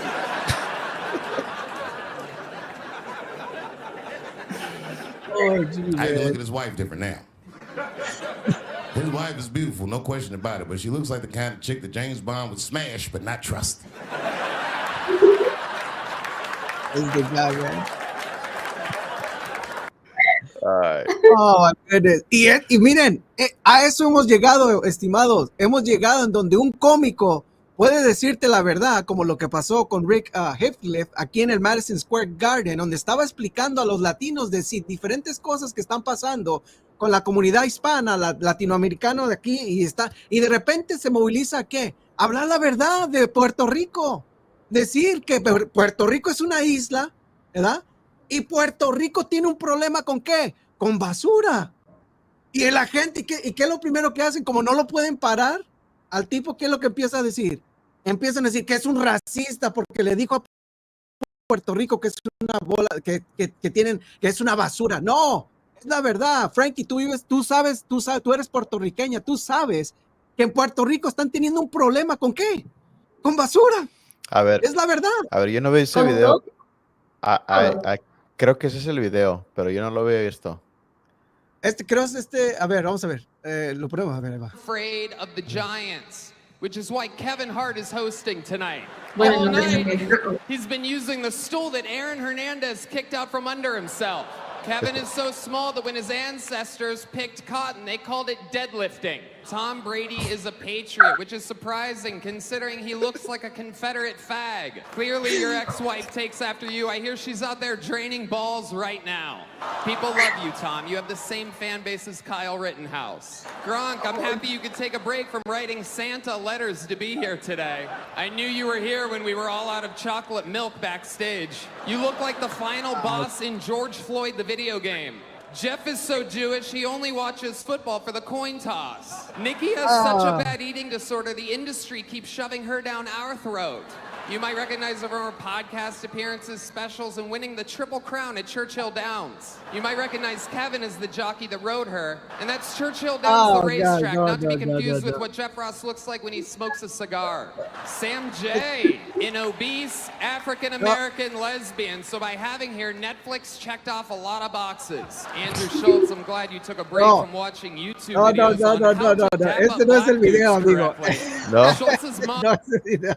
Oh, gee, I even look at his wife different now. His wife is beautiful, no question about it, but she looks like the kind of chick that James Bond would smash but not trust. Es de Gaga. Ay, Oh, my goodness. Y miren, a eso hemos llegado, estimados. Hemos llegado en donde un cómico puede decirte la verdad, como lo que pasó con Rick Heathcliff aquí en el Madison Square Garden, donde estaba explicando a los latinos de diferentes cosas que están pasando con la comunidad hispana, latinoamericana de aquí, y de repente se moviliza, ¿qué? Hablar la verdad de Puerto Rico. Decir que Puerto Rico es una isla, ¿verdad? Y Puerto Rico tiene un problema ¿con qué? Con basura. Y la gente, ¿y qué es lo primero que hacen? Como no lo pueden parar al tipo, ¿qué es lo que empieza a decir? Empiezan a decir que es un racista porque le dijo a Puerto Rico que es una bola, que es una basura. No, es la verdad. Frankie, tú eres puertorriqueña, tú sabes que en Puerto Rico están teniendo un problema. ¿Con qué? Con basura. A ver, Es la verdad. yo no vi ese Con video. todo. Creo que ese es el video, pero yo no lo había visto. Creo es a ver, vamos a ver. Lo pruebo, a ver, ahí va. Afraid of the Giants, which is why Kevin Hart is hosting tonight. Bueno, All no tenía night, que- he's been using the stool that Aaron Hernandez kicked out from under himself. Kevin is so small that when his ancestors picked cotton, they called it deadlifting. Tom Brady is a Patriot, which is surprising considering he looks like a Confederate fag. Clearly your ex-wife takes after you. I hear she's out there draining balls right now. People love you, Tom. You have the same fan base as Kyle Rittenhouse. Gronk, I'm happy you could take a break from writing Santa letters to be here today. I knew you were here when we were all out of chocolate milk backstage. You look like the final boss in George Floyd, the video game. Jeff is so Jewish, he only watches football for the coin toss. Nikki has such a bad eating disorder, the industry keeps shoving her down our throat. You might recognize her from her podcast appearances, specials, and winning the Triple Crown at Churchill Downs. You might recognize Kevin as the jockey that rode her, and that's Churchill Downs, the racetrack, not to be confused with what Jeff Ross looks like when he smokes a cigar. Sam J, an obese African-American lesbian, so by having here, Netflix checked off a lot of boxes. Andrew Schultz, I'm glad you took a break from watching YouTube videos on how to tap up no es el video, black dudes amigo. correctly. No. Schultz's mom No, ese video.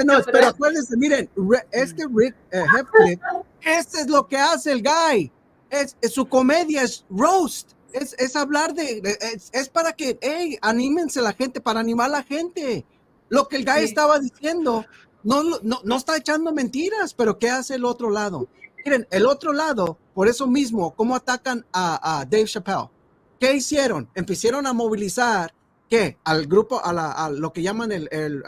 No, pero acuérdense, miren, Rick Heffley, es lo que hace el guy. Su comedia es roast, es hablar es para que, hey, anímense la gente, para animar a la gente. Lo que el guy estaba diciendo, no está echando mentiras, pero ¿qué hace el otro lado? Miren, el otro lado, por eso mismo, ¿cómo atacan a Dave Chappelle? ¿Qué hicieron? Empezaron a movilizar ¿qué? Al grupo, a lo que llaman el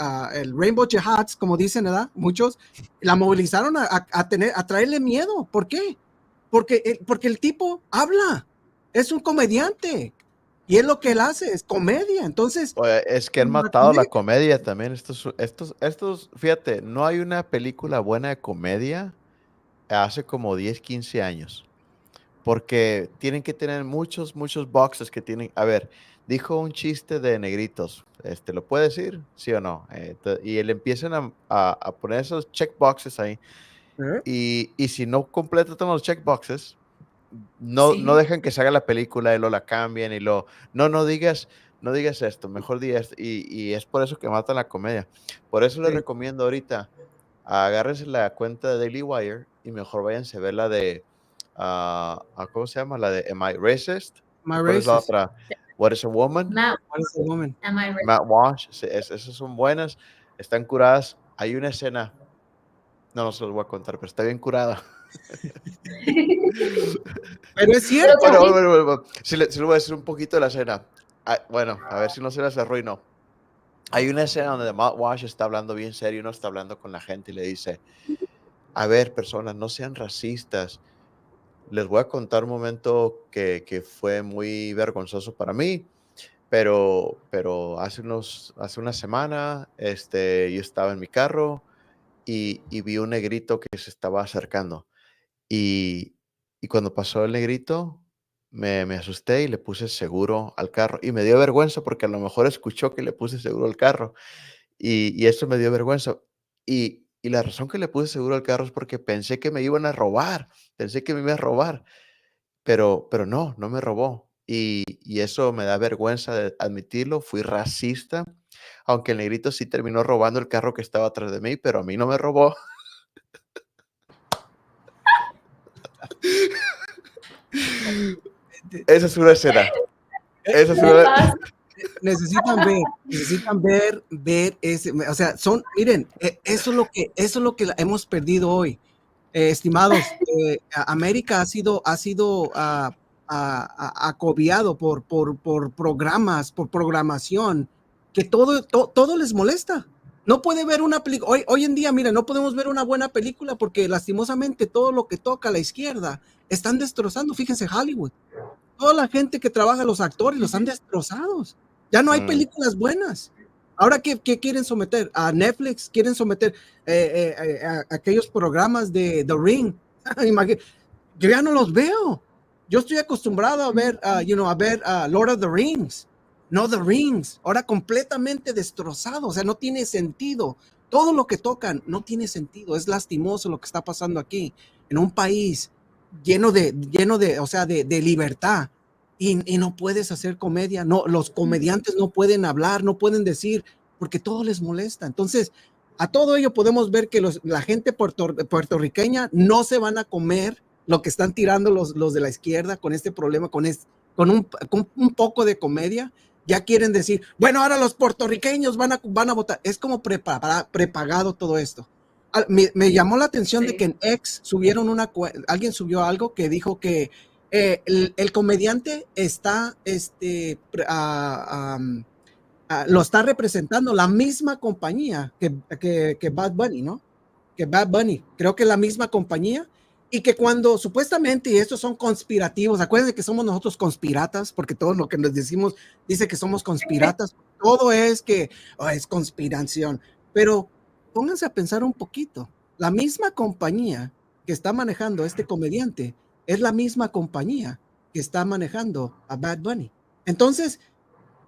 Rainbow Jihads, como dicen, ¿verdad? Muchos, la movilizaron a traerle miedo. ¿Por qué? Porque el tipo habla, es un comediante, y es lo que él hace, es comedia. Entonces, Oye, es que han matado la comedia también. Estos, fíjate, no hay una película buena de comedia hace como 10, 15 años. Porque tienen que tener muchos boxes que tienen. A ver, dijo un chiste de negritos. ¿Lo puede decir? ¿Sí o no? Y le empiezan a poner esos checkboxes ahí. Y si no completan los checkboxes, no dejan que se haga la película y lo la cambian y no digas esto, mejor digas esto. Y es por eso que matan la comedia. Por eso les recomiendo ahorita, agárrense la cuenta de Daily Wire y mejor váyanse a ver la de ¿cómo se llama? La de Am I Racist? ¿Cuál es la otra? What is a Woman? Matt, What is a Woman? am I right? Matt Walsh. Esas son buenas, están curadas. Hay una escena, no se los voy a contar, pero está bien curada. Pero es cierto. Bueno. Sí le voy a decir un poquito de la escena. Bueno, a ver si no se las arruino. Hay una escena donde Matt Walsh está hablando bien serio, no está hablando con la gente y le dice, a ver, personas, no sean racistas. Les voy a contar un momento que fue muy vergonzoso para mí, pero hace una semana yo estaba en mi carro y vi un negrito que se estaba acercando. Y cuando pasó el negrito, me asusté y le puse seguro al carro. Y me dio vergüenza porque a lo mejor escuchó que le puse seguro al carro. Y eso me dio vergüenza. Y la razón que le puse seguro al carro es porque pensé que me iban a robar. Pensé que me iban a robar. Pero no me robó. Y eso me da vergüenza de admitirlo. Fui racista. Aunque el negrito sí terminó robando el carro que estaba atrás de mí, pero a mí no me robó. Esa es una escena. Esa es una... Necesitan ver ese, o sea, miren, eso es lo que hemos perdido hoy, estimados. América ha sido acobiado por programas, por programación, que todo les molesta. No puede ver una película, hoy en día, mira, no podemos ver una buena película porque lastimosamente todo lo que toca a la izquierda están destrozando. Fíjense, Hollywood, toda la gente que trabaja, los actores, los han destrozados. Ya no hay películas buenas. Ahora, ¿qué quieren someter? A Netflix, quieren someter a aquellos programas de The Ring. Yo ya no los veo. Yo estoy acostumbrado a ver, Lord of the Rings. No the rings, ahora completamente destrozado, o sea, no tiene sentido. Todo lo que tocan no tiene sentido, es lastimoso lo que está pasando aquí, en un país lleno de, o sea, de libertad, y no puedes hacer comedia, no, los comediantes no pueden hablar, no pueden decir, porque todo les molesta. Entonces, a todo ello podemos ver que la gente puertorriqueña no se van a comer lo que están tirando los de la izquierda con este problema, con un poco de comedia. Ya quieren decir, bueno, ahora los puertorriqueños van a votar. Es como prepagado todo esto. Me llamó la atención de que en X alguien subió algo que dijo que el comediante está, lo está representando la misma compañía que Bad Bunny, ¿no? Que Bad Bunny, creo que la misma compañía, y que cuando supuestamente, y estos son conspirativos, acuérdense que somos nosotros conspiratas, porque todo lo que nos decimos dice que somos conspiratas, todo es que es conspiración, pero pónganse a pensar un poquito, la misma compañía que está manejando a este comediante es la misma compañía que está manejando a Bad Bunny. Entonces,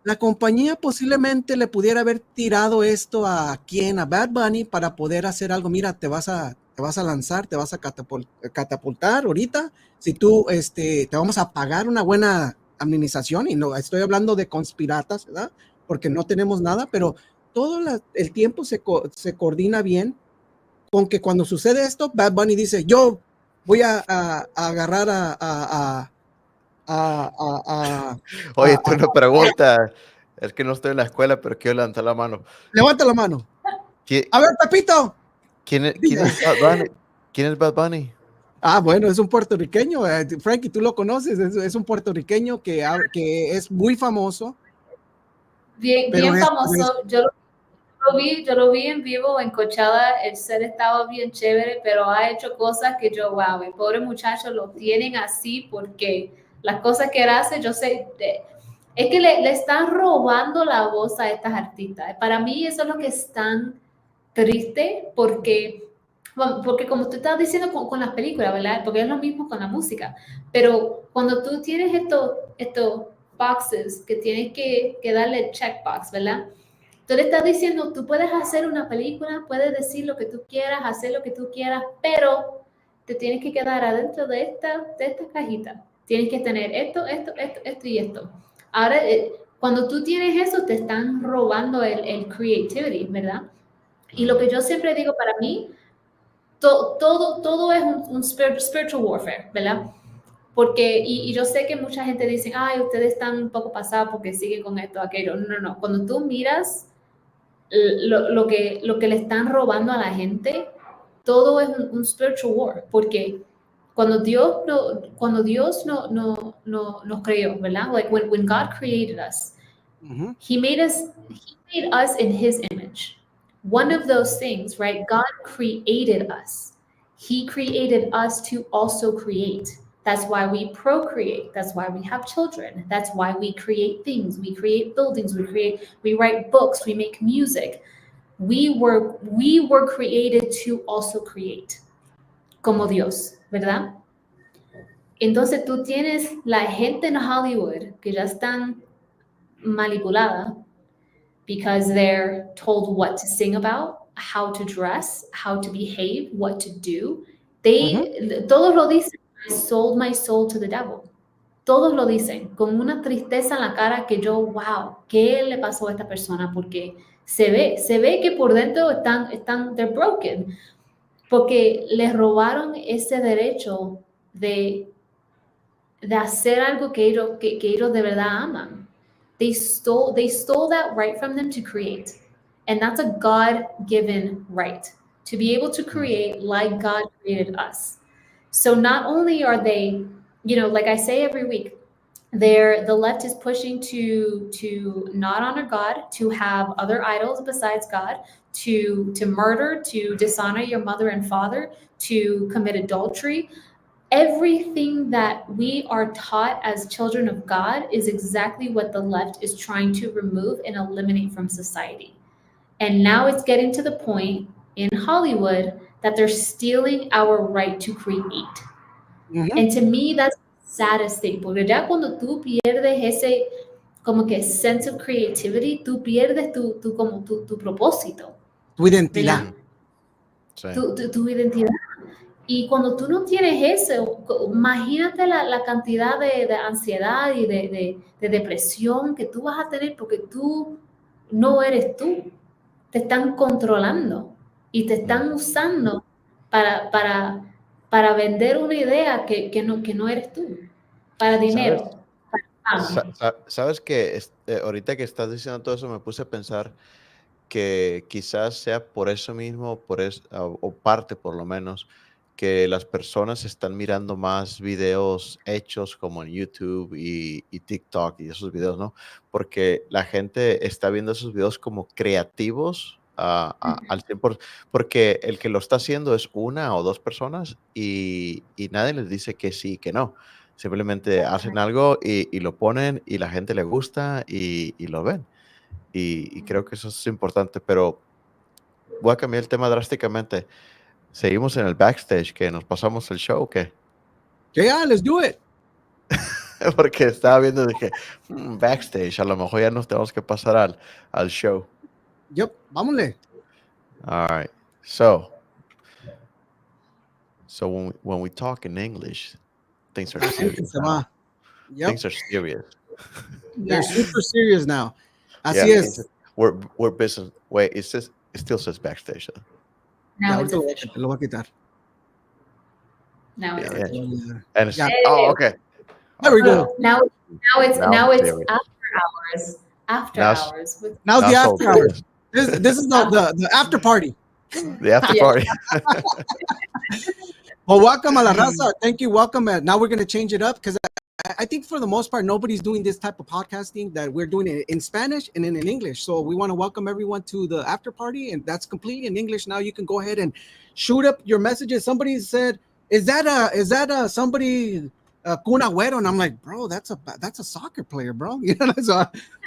la compañía posiblemente le pudiera haber tirado esto a Bad Bunny, para poder hacer algo. Mira, te vas a lanzar, te vas a catapultar ahorita, si tú, te vamos a pagar una buena administración, y no estoy hablando de conspiratas, ¿verdad? Porque no tenemos nada, pero todo el tiempo se coordina bien con que cuando sucede esto, Bad Bunny dice, yo voy a agarrar Oye, tengo una pregunta. Es que no estoy en la escuela, pero quiero levantar la mano. levanta la mano. ¿Quién, A ver, Pepito. quién es Bad Bunny? ¿Quién es Bad Bunny? Bueno, es un puertorriqueño, Frankie, tú lo conoces, es un puertorriqueño que es muy famoso. Bien famoso. Yo lo vi en vivo en Coachella, el set estaba bien chévere, pero ha hecho cosas que wow, el pobre muchacho lo tienen así porque las cosas que él hace, yo sé, es que le están robando la voz a estas artistas. Para mí eso es lo que es tan triste porque como tú estabas diciendo con las películas, ¿verdad? Porque es lo mismo con la música, pero cuando tú tienes estos boxes que tienes que darle checkbox, ¿verdad? Tú le estás diciendo, tú puedes hacer una película, puedes decir lo que tú quieras, hacer lo que tú quieras, pero te tienes que quedar adentro de esta cajita. Tienes que tener esto y esto. Ahora, cuando tú tienes eso, te están robando el creativity, ¿verdad? Y lo que yo siempre digo, para mí, todo es un spiritual warfare, ¿verdad? Porque, y yo sé que mucha gente dice, ay, ustedes están un poco pasados porque siguen con esto, aquello. No. Cuando tú miras lo que le están robando a la gente, todo es un spiritual war, porque cuando Dios nos creó, ¿verdad? Like when God created us, He made us in His image. One of those things, right? God created us. He created us to also create. That's why we procreate. That's why we have children. That's why we create things. We create buildings. We write books. We make music. We were created to also create, como Dios, ¿verdad? Entonces tú tienes la gente en Hollywood que ya están manipulada because they're told what to sing about, how to dress, how to behave, what to do. Todos lo dicen, I sold my soul to the devil. Todos lo dicen con una tristeza en la cara que yo, wow, ¿qué le pasó a esta persona? Porque se ve que por dentro they're broken, porque les robaron ese derecho de hacer algo que ellos de verdad aman. They stole that right from them to create. And that's a God-given right, to be able to create like God created us. So not only are they, like I say every week, the left is pushing to not honor God, to have other idols besides God, to murder, to dishonor your mother and father, to commit adultery. Everything that we are taught as children of God is exactly what the left is trying to remove and eliminate from society. And now it's getting to the point in Hollywood that they're stealing our right to create. And to me, that's the saddest thing, porque ya cuando tú pierdes como que sense of creativity, tú pierdes tu propósito. Tu identidad. ¿Verdad? Sí. Tu identidad. Y cuando tú no tienes eso, imagínate la cantidad de ansiedad y de depresión que tú vas a tener porque tú no eres tú. Te están controlando y te están usando para vender una idea que no eres tú, para dinero. Sabes que ahorita que estás diciendo todo eso me puse a pensar que quizás sea por eso mismo, o parte por lo menos, que las personas están mirando más videos hechos como en YouTube y TikTok y esos videos, ¿no? Porque la gente está viendo esos videos como creativos al 100%, porque el que lo está haciendo es una o dos personas y nadie les dice que sí, que no. Simplemente hacen algo y lo ponen y la gente le gusta y lo ven. Y creo que eso es importante, pero voy a cambiar el tema drásticamente. Seguimos en el backstage, que nos pasamos el show, ¿o qué? Yeah, let's do it. Porque estaba viendo, dije, backstage, a lo mejor ya nos tenemos que pasar al show. Yep, vámonos. All right. So when we talk in English, things are serious. Now. Yep. Things are serious. They're super serious now. Así Yeah, es. We're business. Wait, it still says backstage. Though. Now Ya, it's ahorita official. lo voy a quitar. Now it's Yeah. official. And it's, Yeah. oh, okay. There we go. Now it's Now it's serious. after hours. After Now- hours. Now's the Now after so- hours. This is the after party. The after Yeah. party. Well, welcome a la raza. Thank you. Welcome. Now we're going to change it up because I think for the most part, nobody's doing this type of podcasting that we're doing it in Spanish and in English. So we want to welcome everyone to the after party, and that's completely in English. Now you can go ahead and shoot up your messages. Somebody said, "Is that somebody Kun Agüero?" And I'm like, bro, that's a soccer player, bro. You know,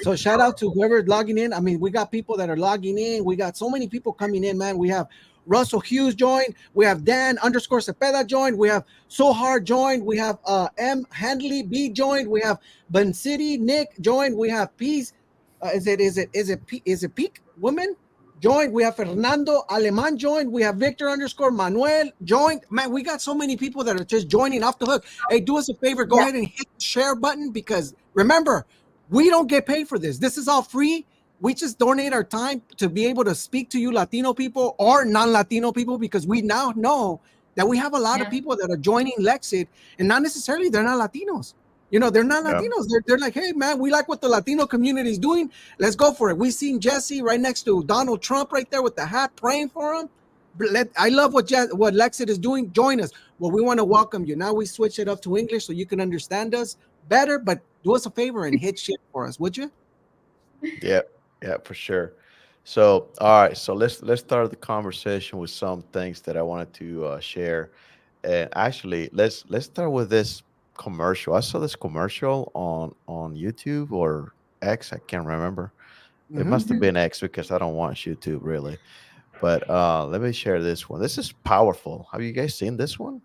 so shout out to whoever's logging in. I mean, we got people that are logging in. We got so many people coming in, man. We have Russell Hughes joined. We have Dan_Cepeda joined. We have Sohar joined. We have M Handley B joined. We have Ben City Nick joined. We have Peace. Is it Peak Woman joined? We have Fernando Aleman joined. We have Victor_Manuel joined. Man, we got so many people that are just joining off the hook. Hey, do us a favor. Go ahead and hit the share button because remember, we don't get paid for this. This is all free. We just donate our time to be able to speak to you Latino people or non-Latino people because we now know that we have a lot of people that are joining Lexit and not necessarily they're not Latinos. You know, they're not Latinos. They're like, hey, man, we like what the Latino community is doing. Let's go for it. We seen Jesse right next to Donald Trump right there with the hat praying for him. I love what Lexit is doing. Join us. Well, we want to welcome you. Now we switch it up to English so you can understand us better, but do us a favor and hit share for us, would you? Yeah, for sure. So, all right. So let's start the conversation with some things that I wanted to share. And actually, let's start with this commercial. I saw this commercial on YouTube or X. I can't remember. It must have been X because I don't watch YouTube really. But let me share this one. This is powerful. Have you guys seen this one?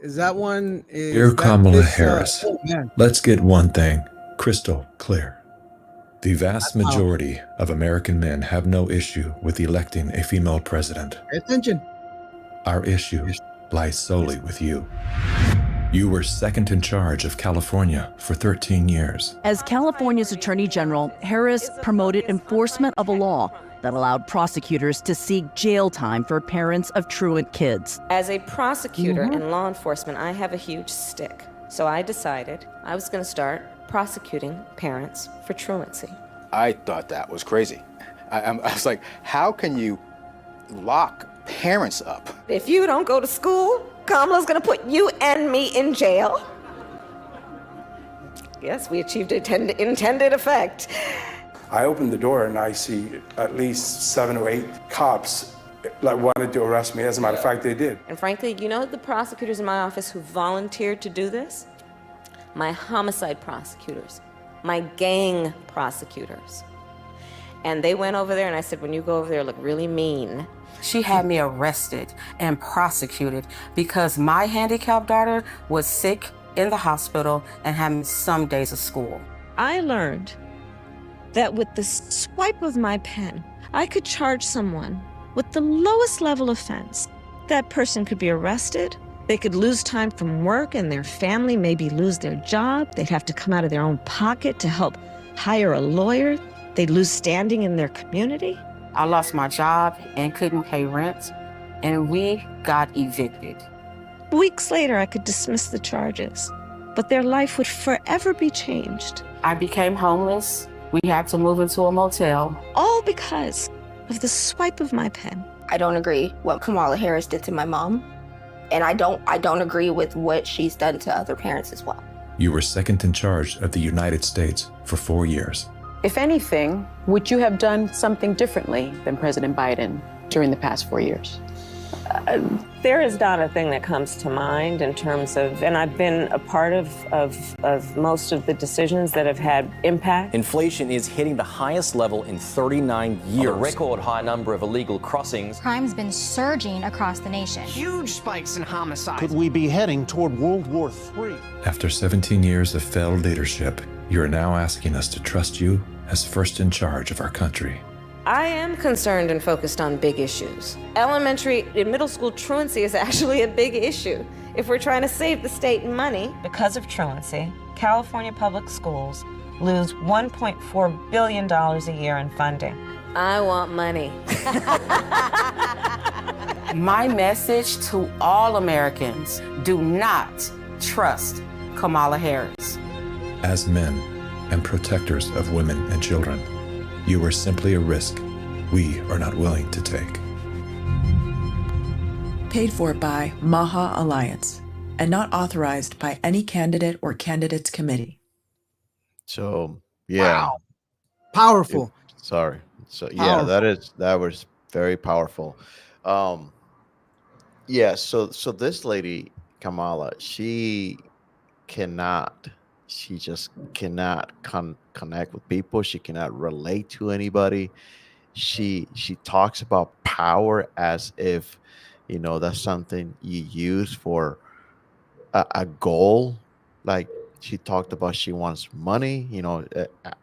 Is that one? Dear Kamala Harris, let's get one thing crystal clear. The vast majority of American men have no issue with electing a female president. Pay attention. Our issue lies solely with you. You were second in charge of California for 13 years. As California's Attorney General, Harris promoted enforcement of a law that allowed prosecutors to seek jail time for parents of truant kids. As a prosecutor in law enforcement, I have a huge stick. So I decided I was going to start prosecuting parents for truancy. I thought that was crazy. I was like, how can you lock parents up? If you don't go to school, Kamala's going to put you and me in jail. Yes, we achieved intended effect. I opened the door and I see at least 7 or 8 cops like wanted to arrest me. As a matter of fact, they did. And frankly, you know the prosecutors in my office who volunteered to do this? My homicide prosecutors, my gang prosecutors. And they went over there and I said, when you go over there, look really mean. She had me arrested and prosecuted because my handicapped daughter was sick in the hospital and having some days of school. I learned that with the swipe of my pen, I could charge someone with the lowest level offense. That person could be arrested, they could lose time from work, and their family maybe lose their job. They'd have to come out of their own pocket to help hire a lawyer. They'd lose standing in their community. I lost my job and couldn't pay rent, and we got evicted. Weeks later, I could dismiss the charges, but their life would forever be changed. I became homeless. We had to move into a motel. All because of the swipe of my pen. I don't agree what Kamala Harris did to my mom. And I don't agree with what she's done to other parents as well. You were second in charge of the United States for 4 years. If anything, would you have done something differently than President Biden during the past 4 years? There is not a thing that comes to mind in terms of, and I've been a part of most of the decisions that have had impact. Inflation is hitting the highest level in 39 years. A record high number of illegal crossings. Crime's been surging across the nation. Huge spikes in homicides. Could we be heading toward World War III? After 17 years of failed leadership, you are now asking us to trust you as first in charge of our country. I am concerned and focused on big issues. Elementary and middle school truancy is actually a big issue. If we're trying to save the state money, because of truancy, California public schools lose $1.4 billion a year in funding. I want money. My message to all Americans, do not trust Kamala Harris. As men and protectors of women and children, you are simply a risk we are not willing to take. Paid for by Maha Alliance and not authorized by any candidate or candidates committee. So, yeah. Wow. Powerful. Sorry. So, yeah, Powerful. that was very powerful. Yeah, so this lady, Kamala, she just cannot connect with people. She cannot relate to anybody. She talks about power as if, that's something you use for a goal. Like she talked about, she wants money.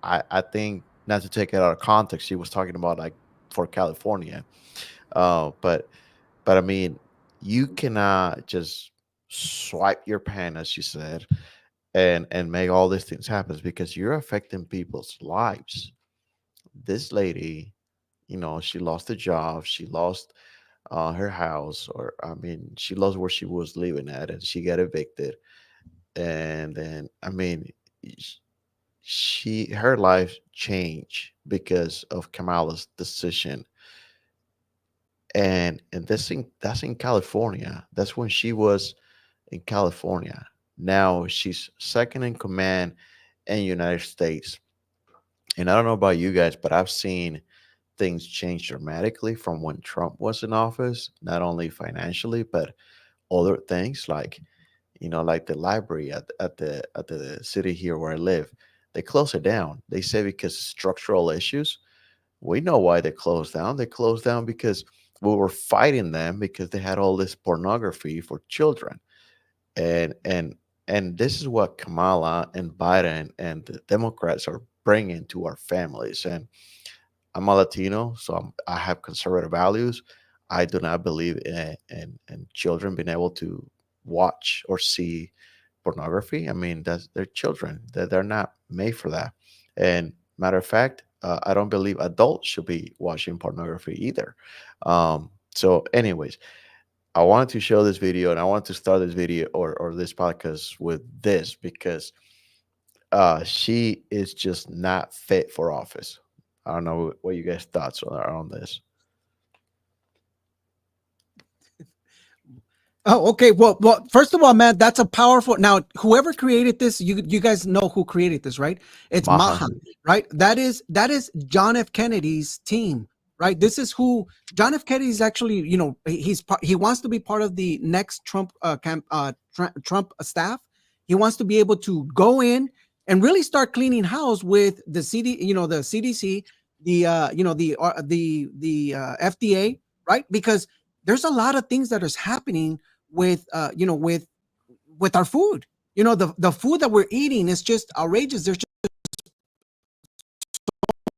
I think, not to take it out of context, she was talking about like for California. But I mean, you cannot just swipe your pen, as you said, and make all these things happen, because you're affecting people's lives. This lady, she lost a job, she lost her house, or I mean, she lost where she was living at, and she got evicted. And then, I mean, her life changed because of Kamala's decision. And that's in California. That's when she was in California. Now she's second in command in the United States. And I don't know about you guys, but I've seen things change dramatically from when Trump was in office, not only financially, but other things like, like the library at the city here where I live. They close it down. They say because of structural issues. We know why they closed down. They closed down because we were fighting them because they had all this pornography for children. And this is what Kamala and Biden and the Democrats are bringing to our families. And I'm a Latino, so I have conservative values. I do not believe in children being able to watch or see pornography. I mean, they're children. They're not made for that. And matter of fact, I don't believe adults should be watching pornography either. So anyways, I wanted to show this video, and I want to start this video or this podcast with this because she is just not fit for office. I don't know what you guys' thoughts are on this. Oh, okay. Well, first of all, man, that's a powerful. Now, whoever created this, you guys know who created this, right? It's Maha, right? That is John F. Kennedy's team, right? This is who John F. Kennedy is actually. He wants to be part of the next Trump Trump staff. He wants to be able to go in and really start cleaning house with the the CDC, the FDA, right? Because there's a lot of things that is happening with with our food. You know, the food that we're eating is just outrageous. There's just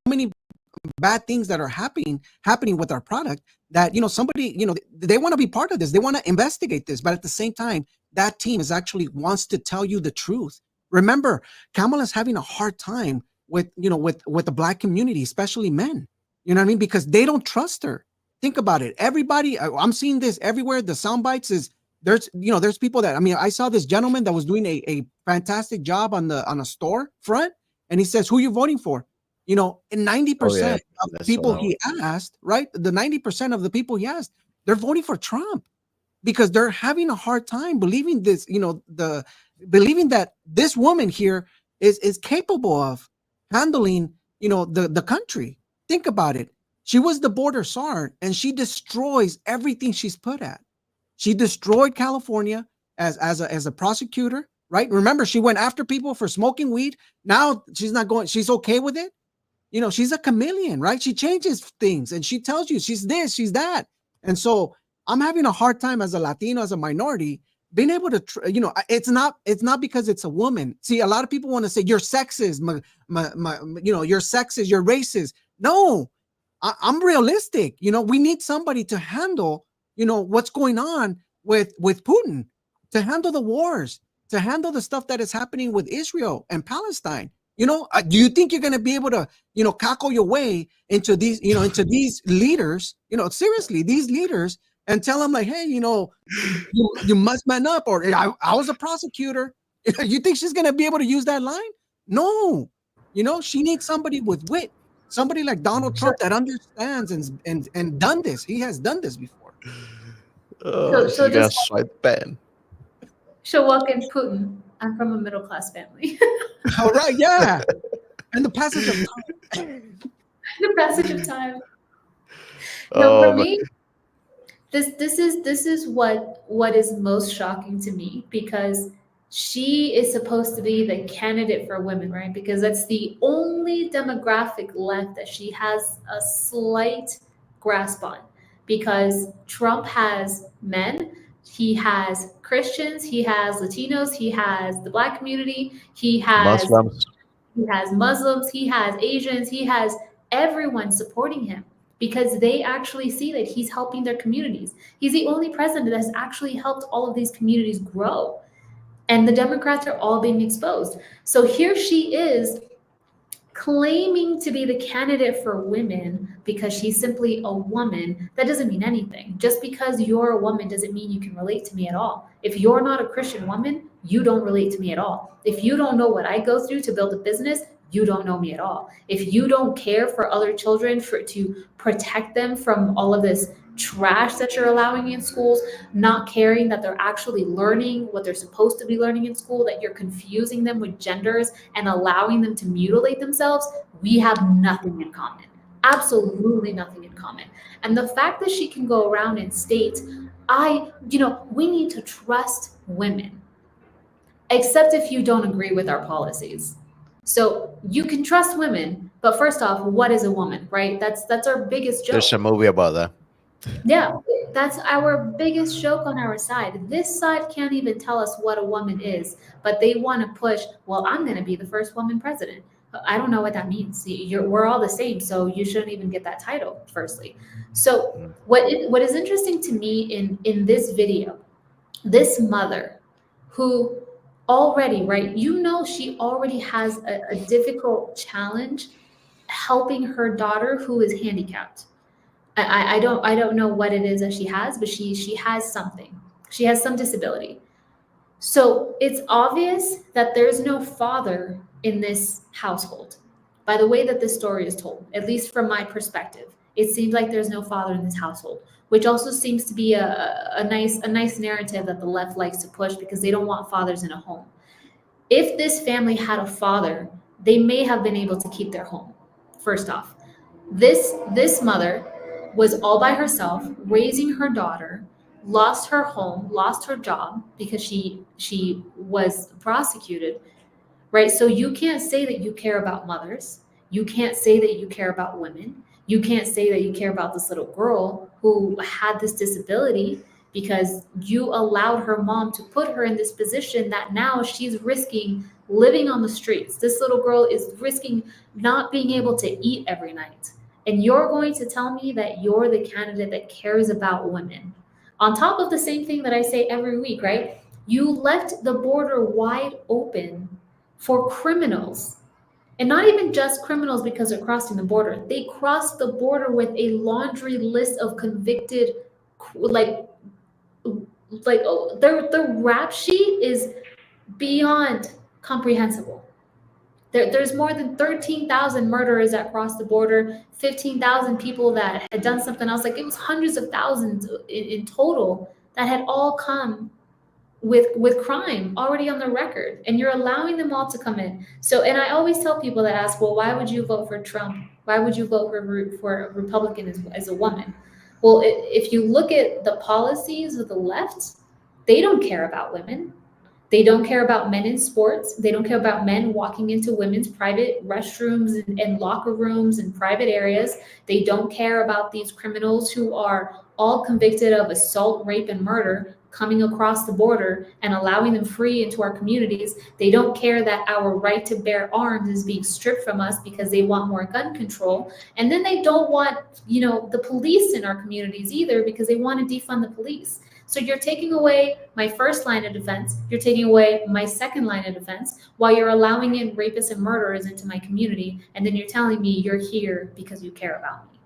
so many bad things that are happening with our product that, you know, somebody, you know, they want to be part of this. They want to investigate this, but at the same time, that team is actually wants to tell you the truth. Remember, Kamala's having a hard time with, you know, with the Black community, especially men. You know what I mean? Because they don't trust her. Think about it. Everybody, I'm seeing this everywhere. The sound bites is there's, you know, there's people that, I mean, I saw this gentleman that was doing a fantastic job on a store front, and he says, "Who you voting for?" You know, and 90% of the people he asked, right? The 90% of the people he asked, they're voting for Trump because they're having a hard time believing this, you know, believing that this woman here is capable of handling, you know, the country. Think about it. She was the border czar, and she destroys everything she's put at. She destroyed California as a prosecutor, right? Remember, she went after people for smoking weed. Now she's not going, she's okay with it. You know, she's a chameleon, right? She changes things and she tells you she's this, she's that. And so I'm having a hard time as a Latino, as a minority, being able to, you know, it's not because it's a woman. See, a lot of people want to say you're sexist, you know, you're sexist, you're racist. No, I'm realistic. You know, we need somebody to handle, you know, what's going on with Putin, to handle the wars, to handle the stuff that is happening with Israel and Palestine. You know, do you think you're going to be able to, you know, cackle your way into these, you know, into these leaders, you know, seriously, these leaders, and tell them like, hey, you know, you must man up, or I was a prosecutor. You think she's going to be able to use that line? No, you know, she needs somebody with wit, somebody like Donald Trump that understands and done this. He has done this before. So she's going to swipe Ben. She'll walk in Putin. I'm from a middle-class family. All right, yeah. And the passage of time. The passage of time. No, for me, this is what is most shocking to me, because she is supposed to be the candidate for women, right? Because that's the only demographic left that she has a slight grasp on. Because Trump has men, he has Christians, he has Latinos, he has the Black community, he has Muslims, he has Asians, he has everyone supporting him because they actually see that he's helping their communities. He's the only president that has actually helped all of these communities grow. And the Democrats are all being exposed. So here she is claiming to be the candidate for women because she's simply a woman. That doesn't mean anything. Just because you're a woman doesn't mean you can relate to me at all. If you're not a Christian woman, you don't relate to me at all. If you don't know what I go through to build a business, you don't know me at all. If you don't care for other children, to protect them from all of this trash that you're allowing in schools, not caring that they're actually learning what they're supposed to be learning in school, that you're confusing them with genders and allowing them to mutilate themselves, we have nothing in common. Absolutely nothing in common. And the fact that she can go around and state, we need to trust women, except if you don't agree with our policies. So you can trust women, but first off, what is a woman, right? That's our biggest joke. There's a movie about that. Yeah, that's our biggest joke on our side. This side can't even tell us what a woman is, but they want to push, well, I'm going to be the first woman president. I don't know what that means. We're all the same, so you shouldn't even get that title, firstly. So what is interesting to me in this video, this mother who already, right, she already has a difficult challenge helping her daughter who is handicapped. I don't know what it is that she has, but she has something. She has some disability. So it's obvious that there's no father in this household. By the way that this story is told, at least from my perspective, it seems like there's no father in this household, which also seems to be a nice narrative that the left likes to push because they don't want fathers in a home. If this family had a father, they may have been able to keep their home. First off, this mother was all by herself, raising her daughter, lost her home, lost her job because she was prosecuted, right? So you can't say that you care about mothers. You can't say that you care about women. You can't say that you care about this little girl who had this disability because you allowed her mom to put her in this position that now she's risking living on the streets. This little girl is risking not being able to eat every night. And you're going to tell me that you're the candidate that cares about women. On top of the same thing that I say every week, right? You left the border wide open for criminals. And not even just criminals because they're crossing the border. They crossed the border with a laundry list of convicted, their rap sheet is beyond comprehensible. There's more than 13,000 murderers that crossed the border, 15,000 people that had done something else. Like, it was hundreds of thousands in total that had all come with crime already on the record, and you're allowing them all to come in. So, and I always tell people that ask, well, why would you vote for Trump? Why would you vote for a Republican as a woman? Well, if you look at the policies of the left, they don't care about women. They don't care about men in sports. They don't care about men walking into women's private restrooms and locker rooms and private areas. They don't care about these criminals who are all convicted of assault, rape, and murder coming across the border and allowing them free into our communities. They don't care that our right to bear arms is being stripped from us because they want more gun control. And then they don't want, the police in our communities either, because they want to defund the police. So you're taking away my first line of defense, you're taking away my second line of defense, while you're allowing in rapists and murderers into my community, and then you're telling me you're here because you care about me.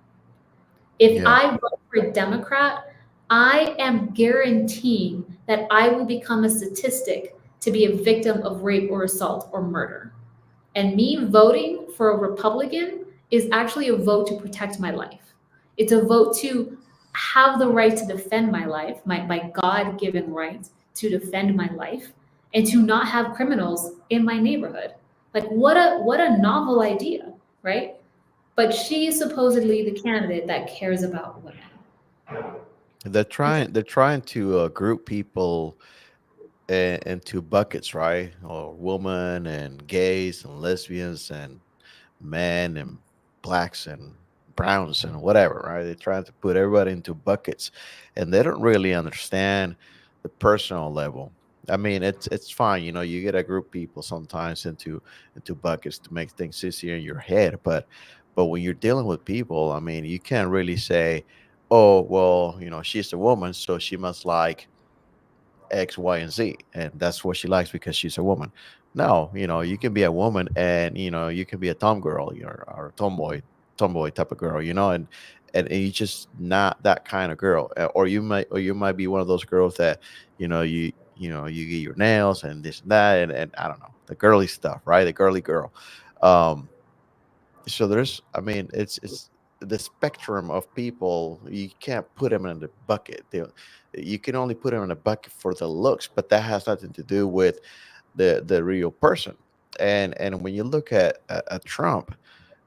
If I vote for a Democrat, I am guaranteeing that I will become a statistic to be a victim of rape or assault or murder. And me voting for a Republican is actually a vote to protect my life. It's a vote to have the right to defend my life, my God-given right to defend my life, and to not have criminals in my neighborhood. Like, what a novel idea, right? But she is supposedly the candidate that cares about women. They're trying to group people into buckets, right? Or women and gays and lesbians and men and blacks and browns and whatever, right? They're trying to put everybody into buckets, and they don't really understand the personal level. I mean, it's fine, you get a group people sometimes into buckets to make things easier in your head, but when you're dealing with people, I mean, you can't really say, oh, well, she's a woman, so she must like X, Y, and Z, and that's what she likes because she's a woman. No, you can be a woman, and you can be a tom girl, or a tomboy type of girl, and you're just not that kind of girl. Or you might be one of those girls that you get your nails and this and that, and I don't know, the girly stuff, right? The girly girl. So there's, I mean, it's the spectrum of people. You can't put them in the bucket. You can only put them in a bucket for the looks, but that has nothing to do with the real person. And when you look at Trump,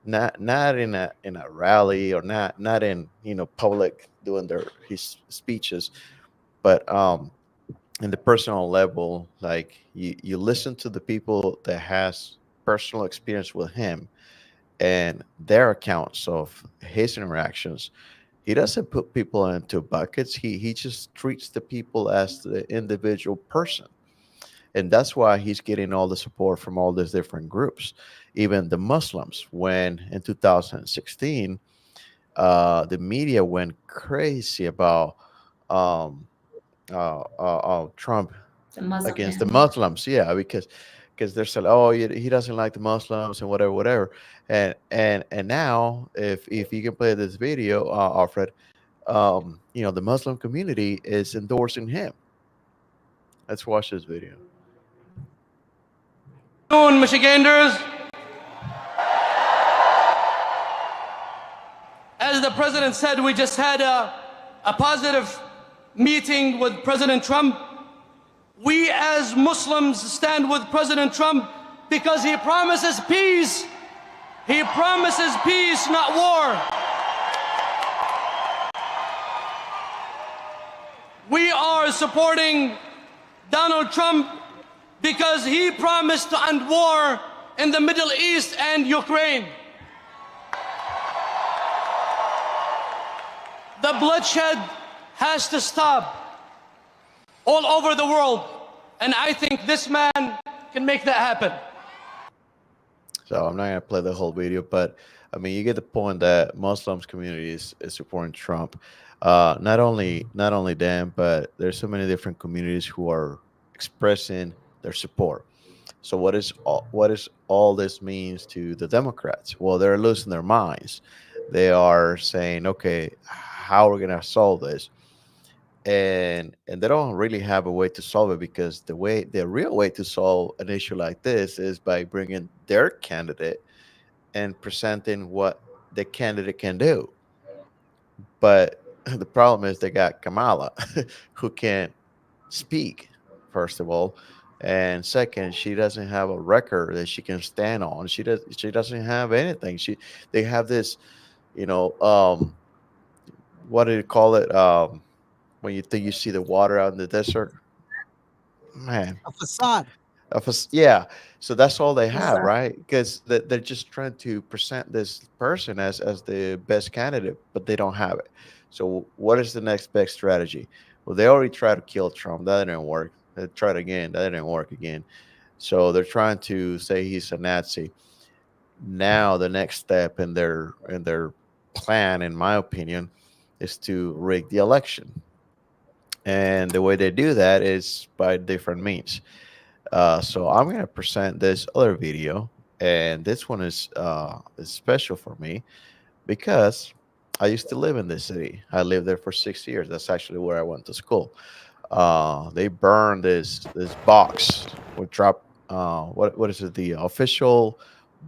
not in a rally, or not in public doing his speeches, but in the personal level, like you listen to the people that has personal experience with him and their accounts of his interactions. He doesn't put people into buckets. He just treats the people as the individual person. And that's why he's getting all the support from all these different groups, even the Muslims. When in 2016, the media went crazy about Trump against the Muslims. Yeah, because they're saying, oh, he doesn't like the Muslims and whatever. And now, if you can play this video, Alfred, the Muslim community is endorsing him. Let's watch this video. Michiganders, as the president said, we just had a positive meeting with President Trump. We as Muslims stand with President Trump because he promises peace. He promises peace, not war. We are supporting Donald Trump because he promised to end war in the Middle East and Ukraine. The bloodshed has to stop. all over the world. And I think this man can make that happen. So I'm not gonna play the whole video, but I mean, you get the point that Muslims community is supporting Trump. Not only them, but there's so many different communities who are expressing their support. So what is all this means to the Democrats? Well, they're losing their minds. They are saying, okay, how are we gonna solve this? And they don't really have a way to solve it, because the real way to solve an issue like this is by bringing their candidate and presenting what the candidate can do. But the problem is they got Kamala, who can't speak, first of all, and second, she doesn't have a record that she can stand on. She doesn't have anything. They have this, you know, what do you call it? When you think you see the water out in the desert, man. A facade. Yeah, so that's all they have, Facade. right? Because they're just trying to present this person as the best candidate, but they don't have it. So what is the next best strategy? Well, they already tried to kill Trump. That didn't work. They tried again. That didn't work again. So they're trying to say he's a Nazi. Now the next step in their plan, in my opinion, is to rig the election. And the way they do that is by different means. So I'm going to present this other video, and this one is special for me because I used to live in this city. I lived there for 6 years. That's actually where I went to school. They burned this box with drop. What is it? The official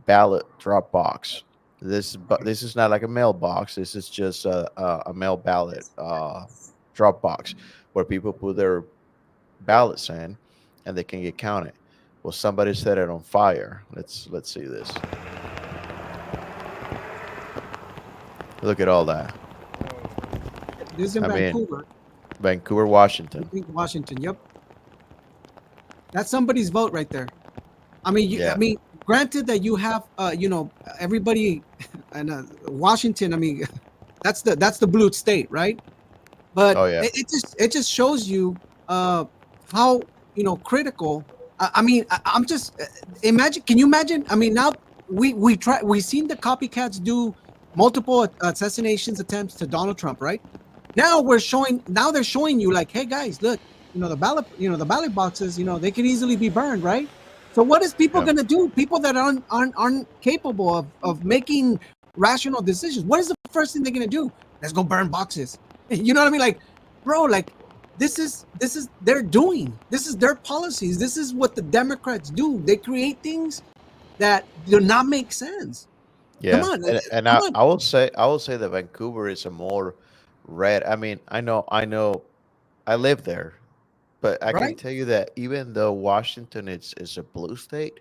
ballot drop box. This is not like a mailbox. This is just a mail ballot drop box where people put their ballots in and they can get counted. Well, somebody set it on fire. Let's see this. Look at all that. This is in Vancouver. Vancouver, Washington. Washington, yep. That's somebody's vote right there. I mean, I mean, granted that you have, you know, everybody, and Washington. I mean, that's the blue state, right? But it just shows you how, you know, critical. I mean, I'm just imagine. Can you imagine? I mean, now we've seen the copycats do multiple assassinations attempts to Donald Trump, right? Now they're showing you like, hey guys, look, you know, the ballot boxes, you know, they can easily be burned, right? So what is people gonna do? People that aren't capable of making rational decisions. What is the first thing they're gonna do? Let's go burn boxes. You know what I mean? Like, bro, like this is they're doing. This is their policies. This is what the Democrats do. They create things that do not make sense. Yeah, Come on, and I will say that Vancouver is a more red. I mean, I know, I live there, but I can tell you that even though Washington is a blue state,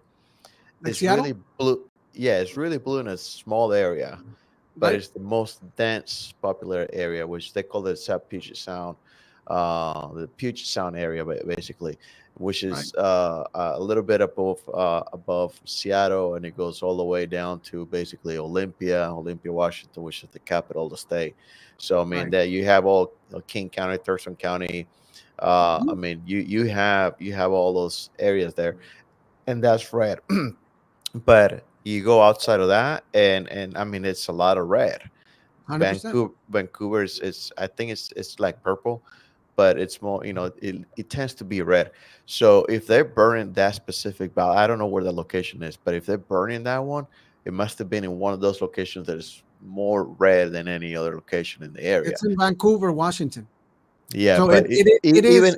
Like it's Seattle? really blue. Yeah, it's really blue in a small area, but Right. it's the most dense, popular area, which they call the South Puget Sound, the Puget Sound area, basically, which is a little bit above Seattle, and it goes all the way down to basically Olympia, Washington, which is the capital of the state. So I mean that you have all King County, Thurston County. I mean you have all those areas there, and that's red. But you go outside of that, and I mean it's a lot of red. 100%. Vancouver is I think it's like purple, but it's more, you know, it tends to be red. So if they're burning that specific ballot, I don't know where the location is, but if they're burning that one, it must have been in one of those locations that is more red than any other location in the area. It's in Vancouver, Washington. Yeah, So but it is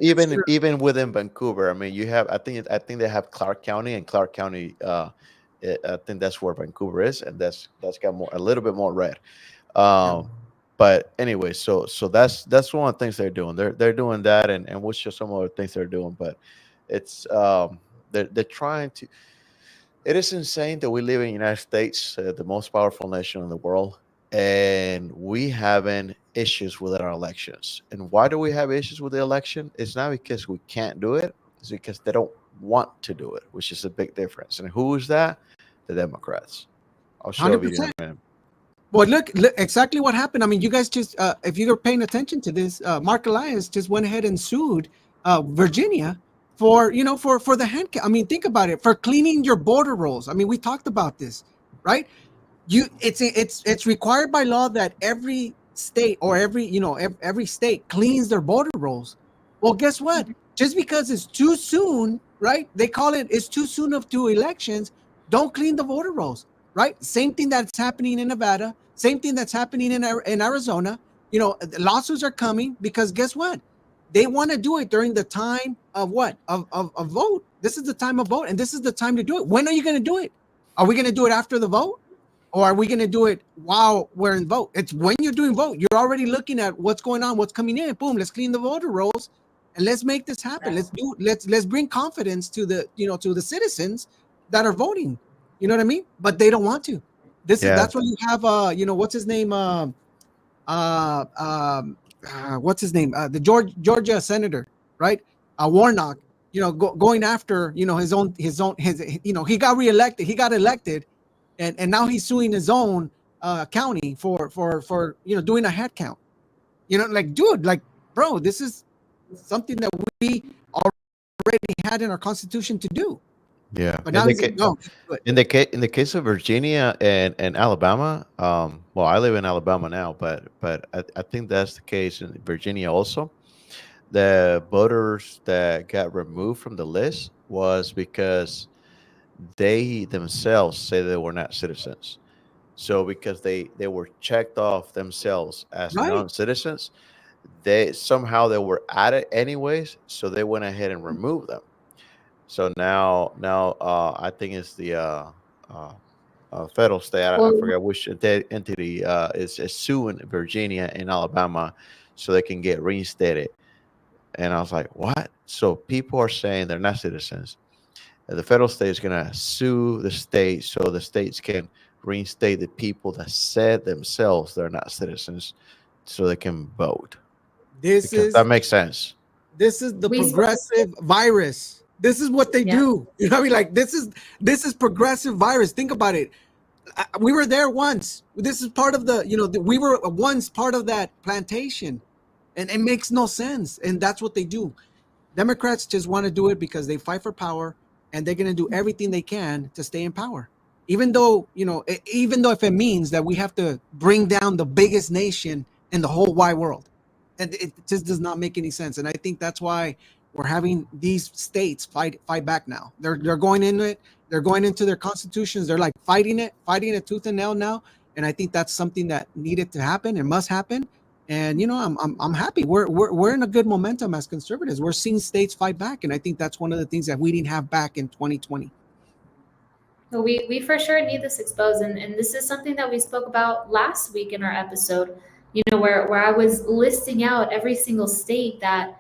even within Vancouver, I mean, you have I think they have Clark County, and Clark County, I think that's where Vancouver is, and that's got a little bit more red. But anyway, so that's one of the things they're doing. They're doing that, and we'll show some other things they're doing. But it's they're trying to. It is insane that we live in the United States, the most powerful nation in the world, and we having issues with our elections. And why do we have issues with the election? It's not because we can't do it. It's because they don't want to do it, which is a big difference. And who is that? The Democrats. I'll show you in a minute. Well, look exactly what happened. I mean, you guys just, if you're paying attention to this, Mark Elias just went ahead and sued Virginia for the hand count. I mean, think about it, for cleaning your border rolls. I mean, we talked about this, right? It's required by law that every state or every state cleans their border rolls. Well, guess what? Just because it's too soon, right? They call it's too soon of two elections. Don't clean the border rolls, right? Same thing that's happening in Nevada. Same thing that's happening in Arizona. Lawsuits are coming because guess what? They want to do it during the time of what? Of vote. This is the time of vote, and this is the time to do it. When are you going to do it? Are we going to do it after the vote? Or are we going to do it while we're in vote? It's when you're doing vote. You're already looking at what's going on, what's coming in. Boom, let's clean the voter rolls and let's make this happen. Let's bring confidence to the citizens that are voting. You know what I mean? But they don't want to. That's why you have what's his name? What's his name? The Georgia senator, right? Warnock, going after, he got reelected. He got elected. And now he's suing his own county for doing a head count. Dude, bro, this is something that we already had in our constitution to do. Yeah. But now in the case of Virginia and Alabama, well, I live in Alabama now, but I think that's the case in Virginia also. The voters that got removed from the list was because they themselves say they were not citizens. So because they were checked off themselves as non-citizens, they were added anyways, so they went ahead and removed them. So now I think it's the federal state. I forget which entity is suing Virginia and Alabama so they can get reinstated. And I was like, what? So people are saying they're not citizens. The federal state is going to sue the state so the states can reinstate the people that said themselves they're not citizens so they can vote. That makes sense. This is the progressive virus. This is what they do. You know what I mean? This is progressive virus. Think about it. We were there once. This is part of we were once part of that plantation, and it makes no sense. And that's what they do. Democrats just want to do it because they fight for power. And they're going to do everything they can to stay in power, even though if it means that we have to bring down the biggest nation in the whole wide world, and it just does not make any sense. And I think that's why we're having these states fight back now. They're going into it. They're going into their constitutions. They're fighting it tooth and nail now. And I think that's something that needed to happen and must happen. And I'm happy. We're in a good momentum as conservatives. We're seeing states fight back, and I think that's one of the things that we didn't have back in 2020. Well, we for sure need this exposed, and this is something that we spoke about last week in our episode. Where I was listing out every single state that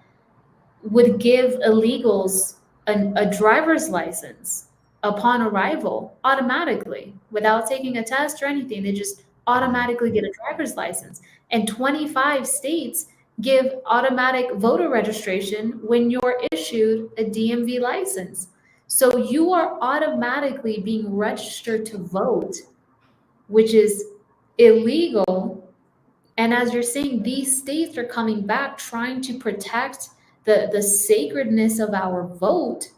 would give illegals a driver's license upon arrival automatically without taking a test or anything. They just automatically get a driver's license. And 25 states give automatic voter registration when you're issued a DMV license. So you are automatically being registered to vote, which is illegal. And as you're saying, these states are coming back trying to protect the sacredness of our vote.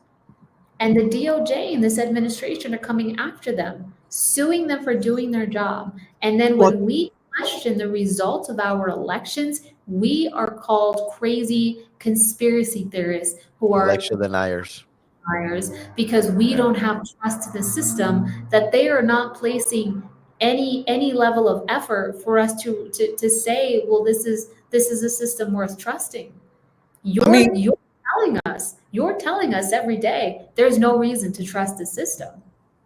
And the DOJ and this administration are coming after them, suing them for doing their job. And then when we question the results of our elections, we are called crazy conspiracy theorists who are election deniers because we don't have trust in the system, that they are not placing any level of effort for us to say, well, this is a system worth trusting. You're telling us every day there's no reason to trust the system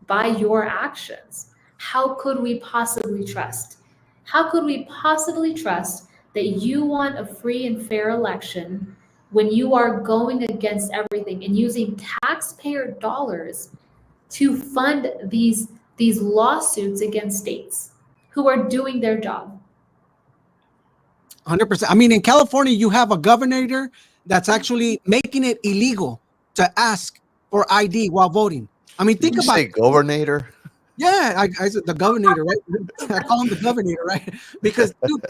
by your actions. How could we possibly trust? How could we possibly trust that you want a free and fair election when you are going against everything and using taxpayer dollars to fund these lawsuits against states who are doing their job? 100%. I mean, in California, you have a governor that's actually making it illegal to ask for ID while voting. I mean, think about it. Governor. Yeah, I said the governor, right? I call him the governor, right? Because dude,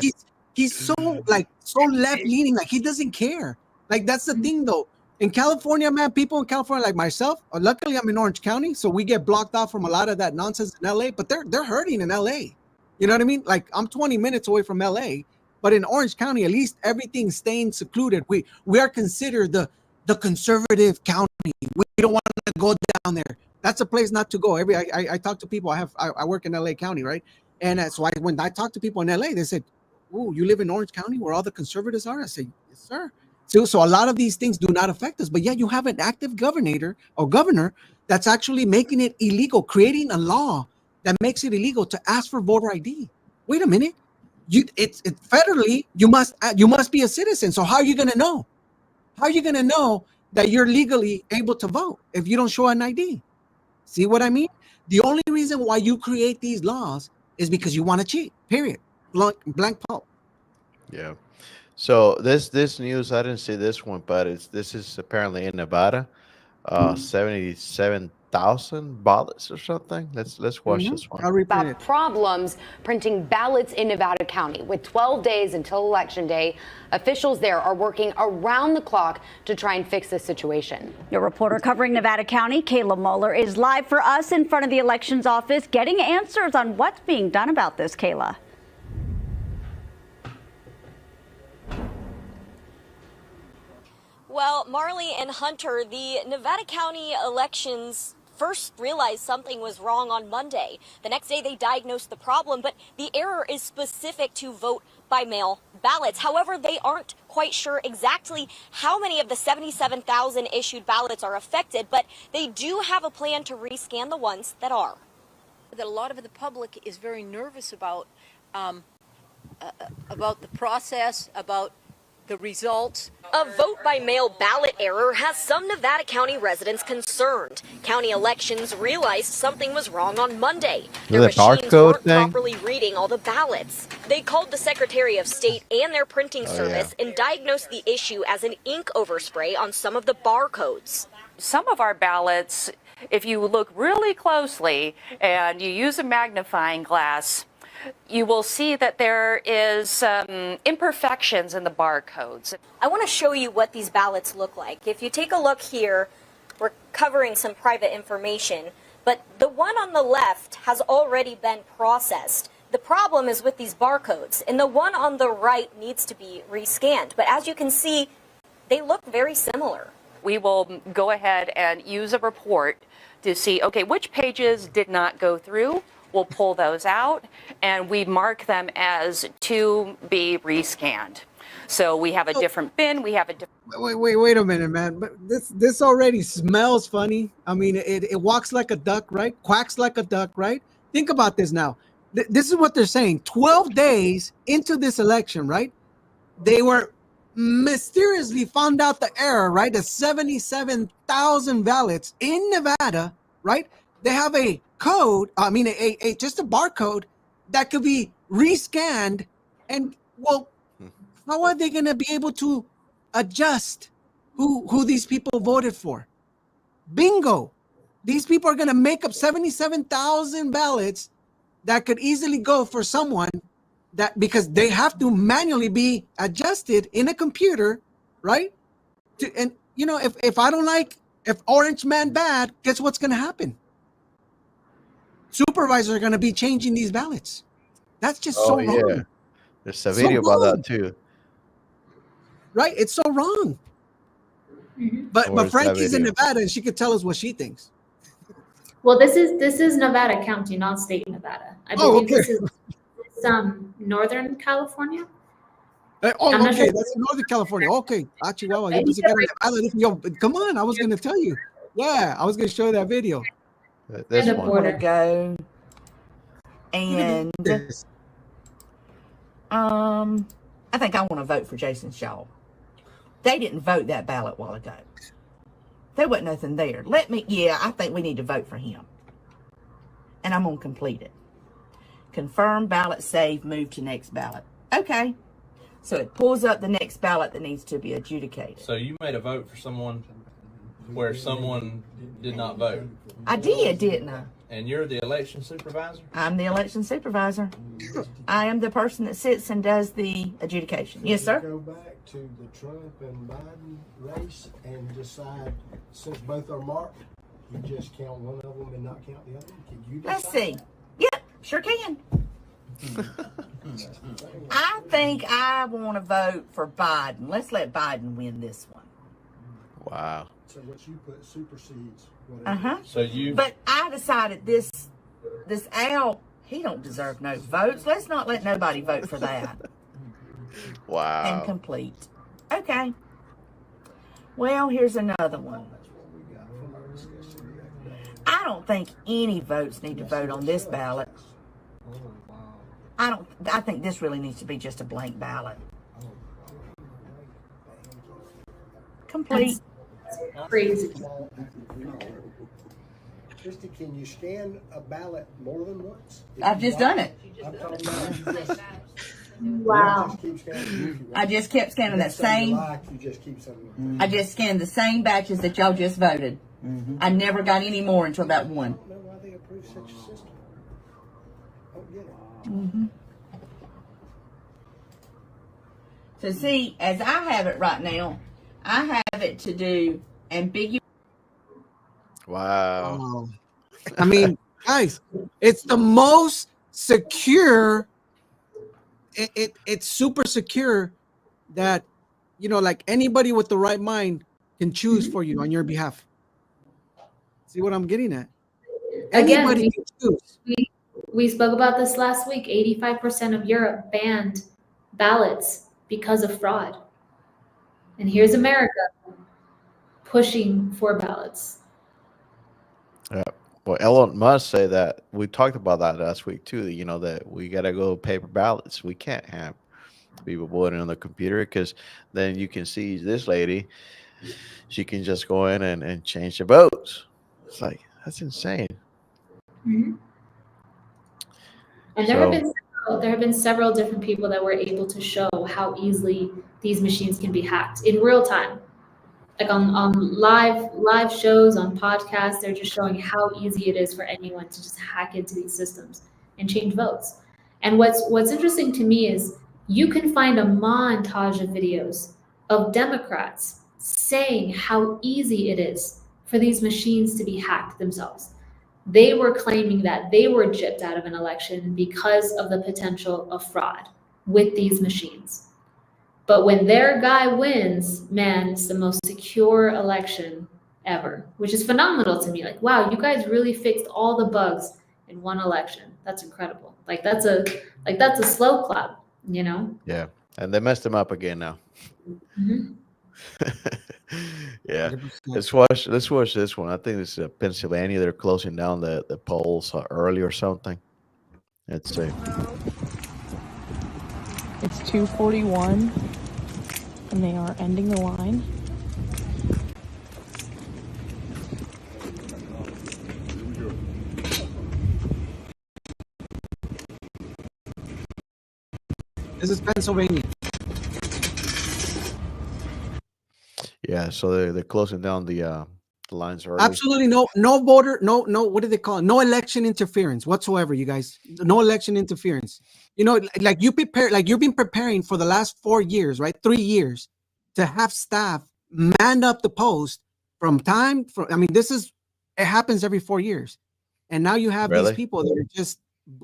he's so left leaning, he doesn't care. That's the thing, though. In California, man, people in California like myself, luckily I'm in Orange County, so we get blocked off from a lot of that nonsense in LA, but they're hurting in LA. You know what I mean? Like I'm 20 minutes away from LA, but in Orange County, at least everything's staying secluded. We are considered the conservative county. We don't want to go down there. That's a place not to go. I talk to people. I work in LA County, right? And so when I talk to people in LA, they said, "Oh, you live in Orange County where all the conservatives are?" I say, "Yes, sir." So a lot of these things do not affect us, but yet you have an active governor that's actually making it illegal, creating a law that makes it illegal to ask for voter ID. Wait a minute, it's federally you must be a citizen. So how are you going to know? How are you going to know that you're legally able to vote if you don't show an ID? See what I mean? The only reason why you create these laws is because you want to cheat. Period. Blank Pope. Yeah. So this news, I didn't see this one, but this is apparently in Nevada, 77,000 ballots or something. Let's watch this one. About problems printing ballots in Nevada County. With 12 days until Election Day, officials there are working around the clock to try and fix this situation. Your reporter covering Nevada County, Kayla Mueller, is live for us in front of the elections office, getting answers on what's being done about this, Kayla. Well, Marley and Hunter, the Nevada County elections first realized something was wrong on Monday. The next day they diagnosed the problem, but the error is specific to vote by mail ballots. However, they aren't quite sure exactly how many of the 77,000 issued ballots are affected, but they do have a plan to rescan the ones that are. That a lot of the public is very nervous about the process, about the results. A vote-by-mail ballot error has some Nevada County residents concerned. County elections realized something was wrong on Monday. Their machines weren't properly reading all the ballots. They called the Secretary of State and their printing service and diagnosed the issue as an ink overspray on some of the barcodes. Some of our ballots, if you look really closely and you use a magnifying glass, you will see that there is imperfections in the barcodes. I want to show you what these ballots look like. If you take a look here, we're covering some private information, but the one on the left has already been processed. The problem is with these barcodes, and the one on the right needs to be rescanned. But as you can see, they look very similar. We will go ahead and use a report to see, okay, which pages did not go through. We'll pull those out, and we mark them as to be rescanned. So we have a different bin. We have a different. Wait a minute, man. But this already smells funny. I mean, it walks like a duck, right? Quacks like a duck, right? Think about this now. This is what they're saying. 12 days into this election, right? They were mysteriously found out the error, right? The 77,000 ballots in Nevada, right? They have a code, just a barcode that could be rescanned, and well, how are they going to be able to adjust who these people voted for? Bingo. These people are going to make up 77,000 ballots that could easily go for someone that, because they have to manually be adjusted in a computer, right? And you know, if Orange Man bad, guess what's going to happen? Supervisors are going to be changing these ballots. That's just so wrong. There's a video about that too. Right? It's so wrong. But Frankie's in Nevada, and she could tell us what she thinks. Well, this is Nevada County, not state Nevada. I believe this is Northern California. I'm not sure. That's Northern California. Okay. Chihuahua. Yo, come on. I was going to tell you. Yeah, I was going to show you that video. This one to go, and I think I want to vote for Jason Shaw. They didn't vote that ballot a while ago. There wasn't nothing there. I think we need to vote for him. And I'm going to complete it. Confirm ballot, save, move to next ballot. Okay. So it pulls up the next ballot that needs to be adjudicated. So you made a vote for someone where someone did not vote? I did, didn't I? And you're the election supervisor? I'm the election supervisor. I am the person that sits and does the adjudication. Yes, sir. Go back to the Trump and Biden race and decide, since both are marked, you just count one of them and not count the other. Can you decide? Let's see. Yep, sure can. I think I want to vote for Biden. Let's let Biden win this one. Wow. So what you put supersedes whatever. Uh-huh. So you. But I decided this Al, he don't deserve no votes. Let's not let nobody vote for that. Wow. And complete. Okay. Well, here's another one. I don't think any votes need to vote on this ballot. I think this really needs to be just a blank ballot. Complete. That's crazy. Christy, can you scan a ballot more than once? I've just done it. I'm talking about you just, Wow. you just keep scanning. I just kept scanning that same. You just keep something. I just scanned the same batches that y'all just voted. I never got any more until that one. I don't know why they approve such a system. I don't get it. Mm-hmm. So see, as I have it right now, I have it to do ambiguous. Wow. Oh. I mean, guys, it's the most secure. It's super secure that, you know, like anybody with the right mind can choose for you on your behalf. See what I'm getting at? Anybody Again, can choose. we spoke about this last week. 85% of Europe banned ballots because of fraud. And here's America pushing for ballots. Yeah. Well, Elon Musk say that we talked about that last week too. You know that we gotta go paper ballots. We can't have people voting on the computer because then you can see this lady. She can just go in and change the votes. It's like that's insane. Mm-hmm. And there have been several different people that were able to show how easily these machines can be hacked in real time. Like on live shows, on podcasts, they're just showing how easy it is for anyone to just hack into these systems and change votes. And what's interesting to me is you can find a montage of videos of Democrats saying how easy it is for these machines to be hacked themselves. They were claiming that they were gypped out of an election because of the potential of fraud with these machines. But when their guy wins, man, it's the most secure election ever, which is phenomenal to me. Like, wow, you guys really fixed all the bugs in one election. That's incredible. Like that's a slow clap, you know? Yeah, and they messed him up again now. Mm-hmm. Yeah, let's watch this one. I think this is Pennsylvania. They're closing down the polls early or something. Let's see. It's 2:41, and they are ending the line. This is Pennsylvania. Yeah, so they're closing down the lines early. Absolutely no voter, no, what do they call it? No election interference whatsoever, you guys. No election interference. You know, like you've been preparing for the last 4 years, right? 3 years to have staff manned up the post it happens every 4 years. And now you have these people that are just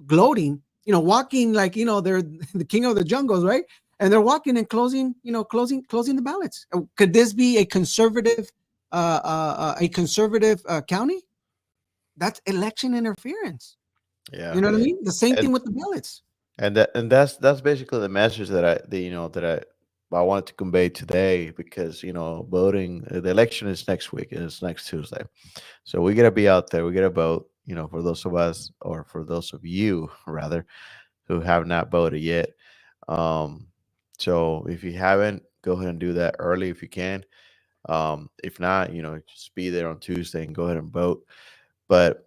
gloating, you know, walking like, you know, they're the king of the jungles, right? And they're walking and closing the ballots. Could this be a conservative county? That's election interference. Yeah, you know what I mean. The same thing with the ballots. And that's basically the message that I wanted to convey today, because the election is next week. It's next Tuesday, so we gotta be out there. We gotta vote. For those of us, or for those of you rather, who have not voted yet. So if you haven't, go ahead and do that early if you can. If not, just be there on Tuesday and go ahead and vote. But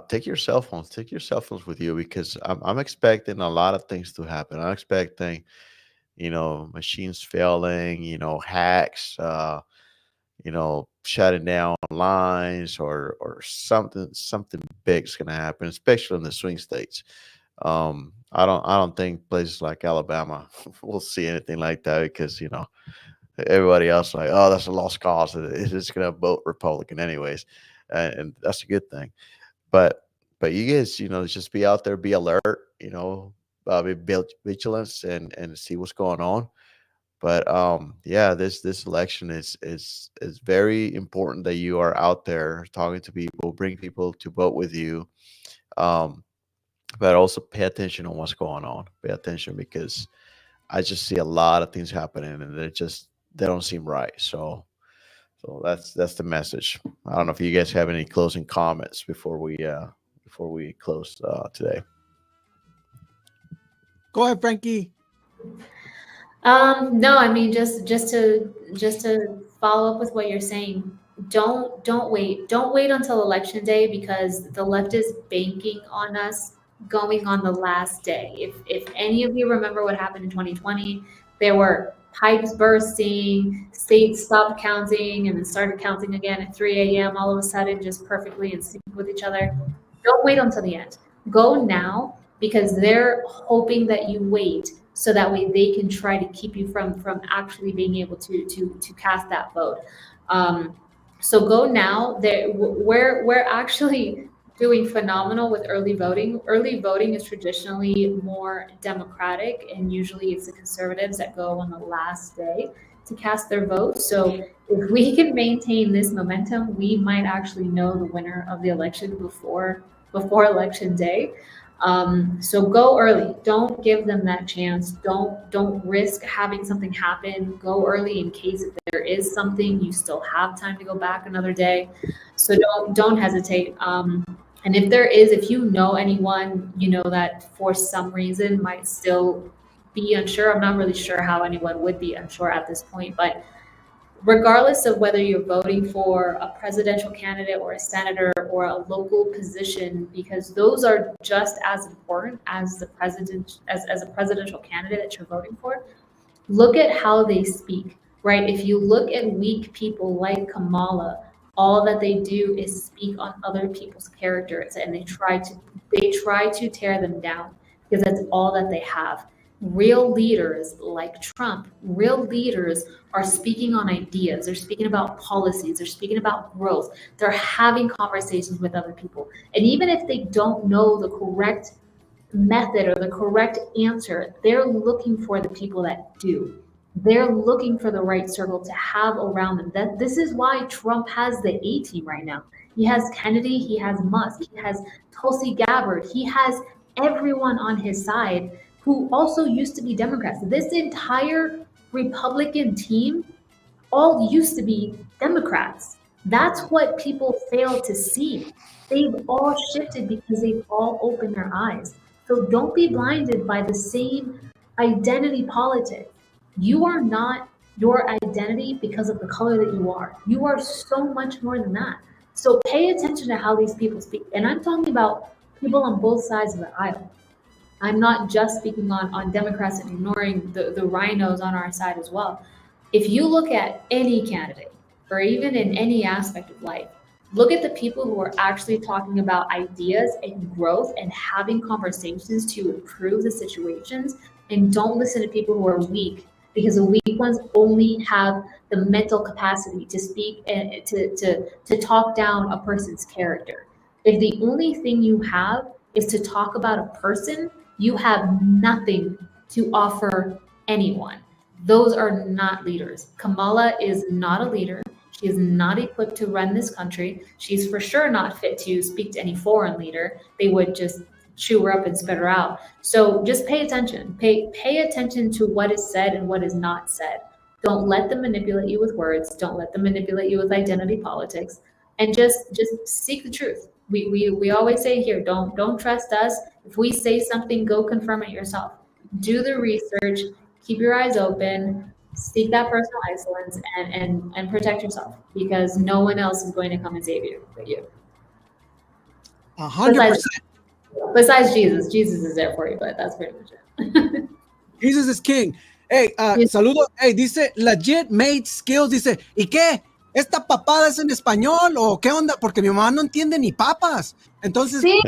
take your cell phones. Take your cell phones with you, because I'm expecting a lot of things to happen. I'm expecting, machines failing, hacks, shutting down lines or something big's going to happen, especially in the swing states. I don't think places like Alabama will see anything like that because everybody else like, oh, that's a lost cause. It's just going to vote Republican anyways, and that's a good thing. But you guys, just be out there, be alert, be vigilant and see what's going on. But yeah, this election is very important that you are out there talking to people, bring people to vote with you. But also pay attention on what's going on. Pay attention because I just see a lot of things happening and they don't seem right. So that's the message. I don't know if you guys have any closing comments before we close today. Go ahead, Frankie. No, I mean just to follow up with what you're saying. Don't wait. Don't wait until election day because the left is banking on us going on the last day. If any of you remember what happened in 2020, there were pipes bursting, states stopped counting and then started counting again at 3 a.m. all of a sudden, just perfectly in sync with each other. Don't wait until the end. Go now because they're hoping that you wait so that way they can try to keep you from actually being able to cast that vote. So go now. We're actually doing phenomenal with early voting. Early voting is traditionally more democratic, and usually it's the conservatives that go on the last day to cast their vote. So if we can maintain this momentum, we might actually know the winner of the election before election day. So go early. Don't give them that chance. Don't risk having something happen. Go early in case if there is something, you still have time to go back another day. So don't hesitate. And if you know anyone, that for some reason might still be unsure, I'm not really sure how anyone would be unsure at this point, but regardless of whether you're voting for a presidential candidate or a senator or a local position, because those are just as important as the president, as a presidential candidate that you're voting for, look at how they speak, right? If you look at weak people like Kamala, all that they do is speak on other people's characters and they try to tear them down because that's all that they have. Real leaders like Trump, real leaders are speaking on ideas. They're speaking about policies. They're speaking about growth. They're having conversations with other people. And even if they don't know the correct method or the correct answer, they're looking for the people that do. They're looking for the right circle to have around them. This is why Trump has the A team right now. He has Kennedy, he has Musk, he has Tulsi Gabbard, he has everyone on his side who also used to be Democrats. This entire Republican team all used to be Democrats. That's what people fail to see. They've all shifted because they've all opened their eyes. So don't be blinded by the same identity politics. You are not your identity because of the color that you are. You are so much more than that. So pay attention to how these people speak. And I'm talking about people on both sides of the aisle. I'm not just speaking on Democrats and ignoring the rhinos on our side as well. If you look at any candidate, or even in any aspect of life, look at the people who are actually talking about ideas and growth and having conversations to improve the situations, and don't listen to people who are weak, because the weak ones only have the mental capacity to speak and to talk down a person's character. If the only thing you have is to talk about a person, you have nothing to offer anyone. Those are not leaders. Kamala is not a leader. She is not equipped to run this country. She's for sure not fit to speak to any foreign leader. They would just chew her up and spit her out. So just pay attention. Pay attention to what is said and what is not said. Don't let them manipulate you with words. Don't let them manipulate you with identity politics. And just seek the truth. We always say here, don't trust us. If we say something, go confirm it yourself. Do the research, keep your eyes open, seek that personal excellence, and protect yourself, because no one else is going to come and save you but you. 100%. Besides Jesus. Jesus is there for you, but that's pretty much it. Jesus is king. Hey, saludo. Hey, dice legit made skills. Dice, ¿y qué? ¿esta papada es en español o qué onda? Porque mi mamá no entiende ni papas. Entonces, Sí,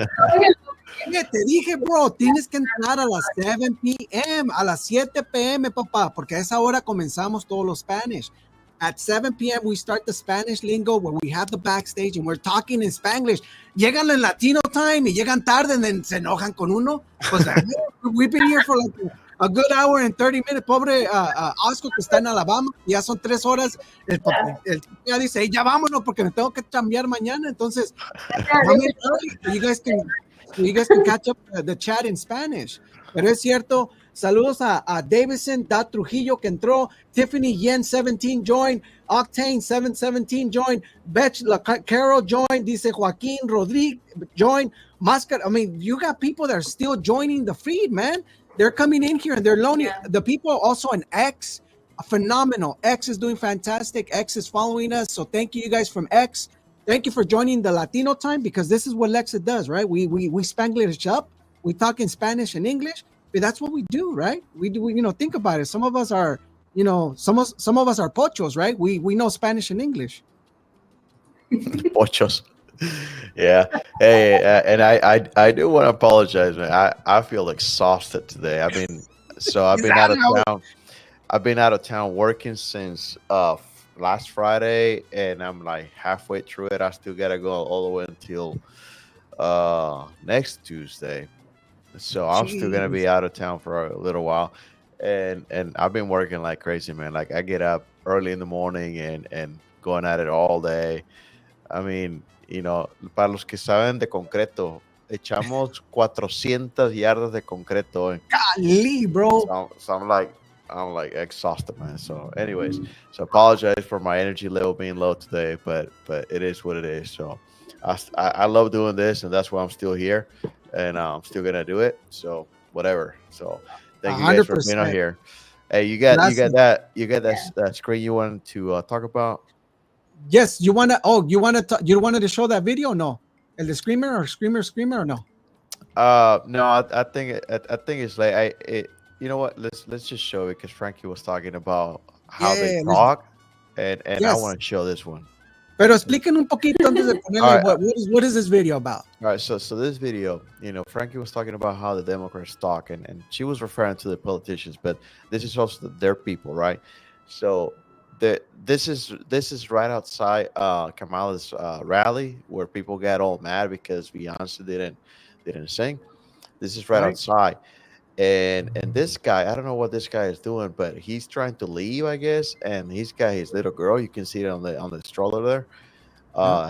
te dije, bro, tienes que entrar a las 7 p.m., a las 7 p.m., papá, porque a esa hora comenzamos todos los Spanish. At 7 p.m., we start the Spanish lingo where we have the backstage and we're talking in Spanglish. Llegan en Latino time y llegan tarde and then se enojan con uno. Pues, we've been here for like a good hour and 30 minutes. Pobre Oscar que está en Alabama, ya son 3 horas. El ya dice, hey, ya vámonos porque me tengo que cambiar mañana. Entonces, you guys can catch up the chat in Spanish. Pero es cierto. Saludos a Davidson, Da Trujillo que entró, Tiffany Yen 17 join, Octane 717 join, Betch Carol join, dice Joaquín Rodríguez join, Mascar. I mean, you got people that are still joining the feed, man. They're coming in here and they're lonely. Yeah. The people also in X, phenomenal. X is doing fantastic. X is following us. So thank you guys from X. Thank you for joining the Latino time because this is what Lexit does, right? We Spanglish up. We talk in Spanish and English. But that's what we do, right? We do, think about it. Some of us are, some of us are pochos, right? We know Spanish and English. Pochos. Yeah. Hey, and I do want to apologize, man. I feel exhausted today. I mean, so I've been out of town. I've been out of town working since last Friday, and I'm like halfway through it. I still gotta go all the way until next Tuesday. So I'm still gonna be out of town for a little while, and I've been working like crazy, man. Like I get up early in the morning and going at it all day. I mean, para los que saben de concreto, echamos 400 yardas de concreto. Golly, bro. So I'm like exhausted, man. So anyways, so apologize for my energy level being low today, but it is what it is. So I love doing this, and that's why I'm still here. And I'm still gonna do it. So whatever. So thank you guys 100%. For being on here. Hey, you got that screen you wanted to talk about? Yes, you wanted to show that video? No, the screamer or no? No, I think it's like you know what? Let's just show it because Frankie was talking about how they talk, and yes. I want to show this one. Pero expliquen un poquito antes de ponerle what is this video about? All right, so this video, Frankie was talking about how the Democrats talk, and she was referring to the politicians, but this is also their people, right? So this is right outside Kamala's rally where people got all mad because Beyonce didn't sing. This is right outside, and this guy, I don't know what this guy is doing, but he's trying to leave, I guess, and he's got his little girl. You can see it on the stroller there.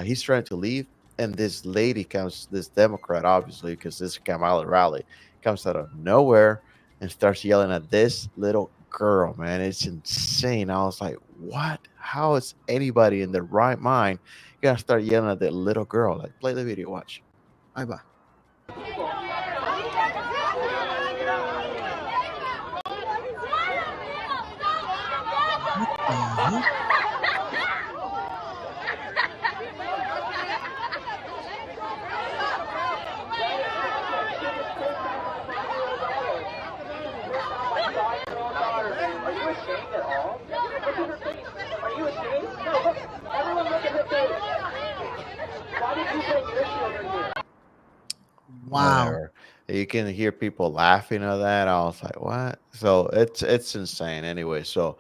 He's trying to leave, and this lady comes, this Democrat, obviously, because this is Kamala rally, comes out of nowhere and starts yelling at this little girl, man. It's insane. I was like, what? How is anybody in their right mind gonna start yelling at that little girl? Like, play the video, watch. Ahí va. Wow. You can hear people laughing at that. I was like, what? So it's insane. Anyway, so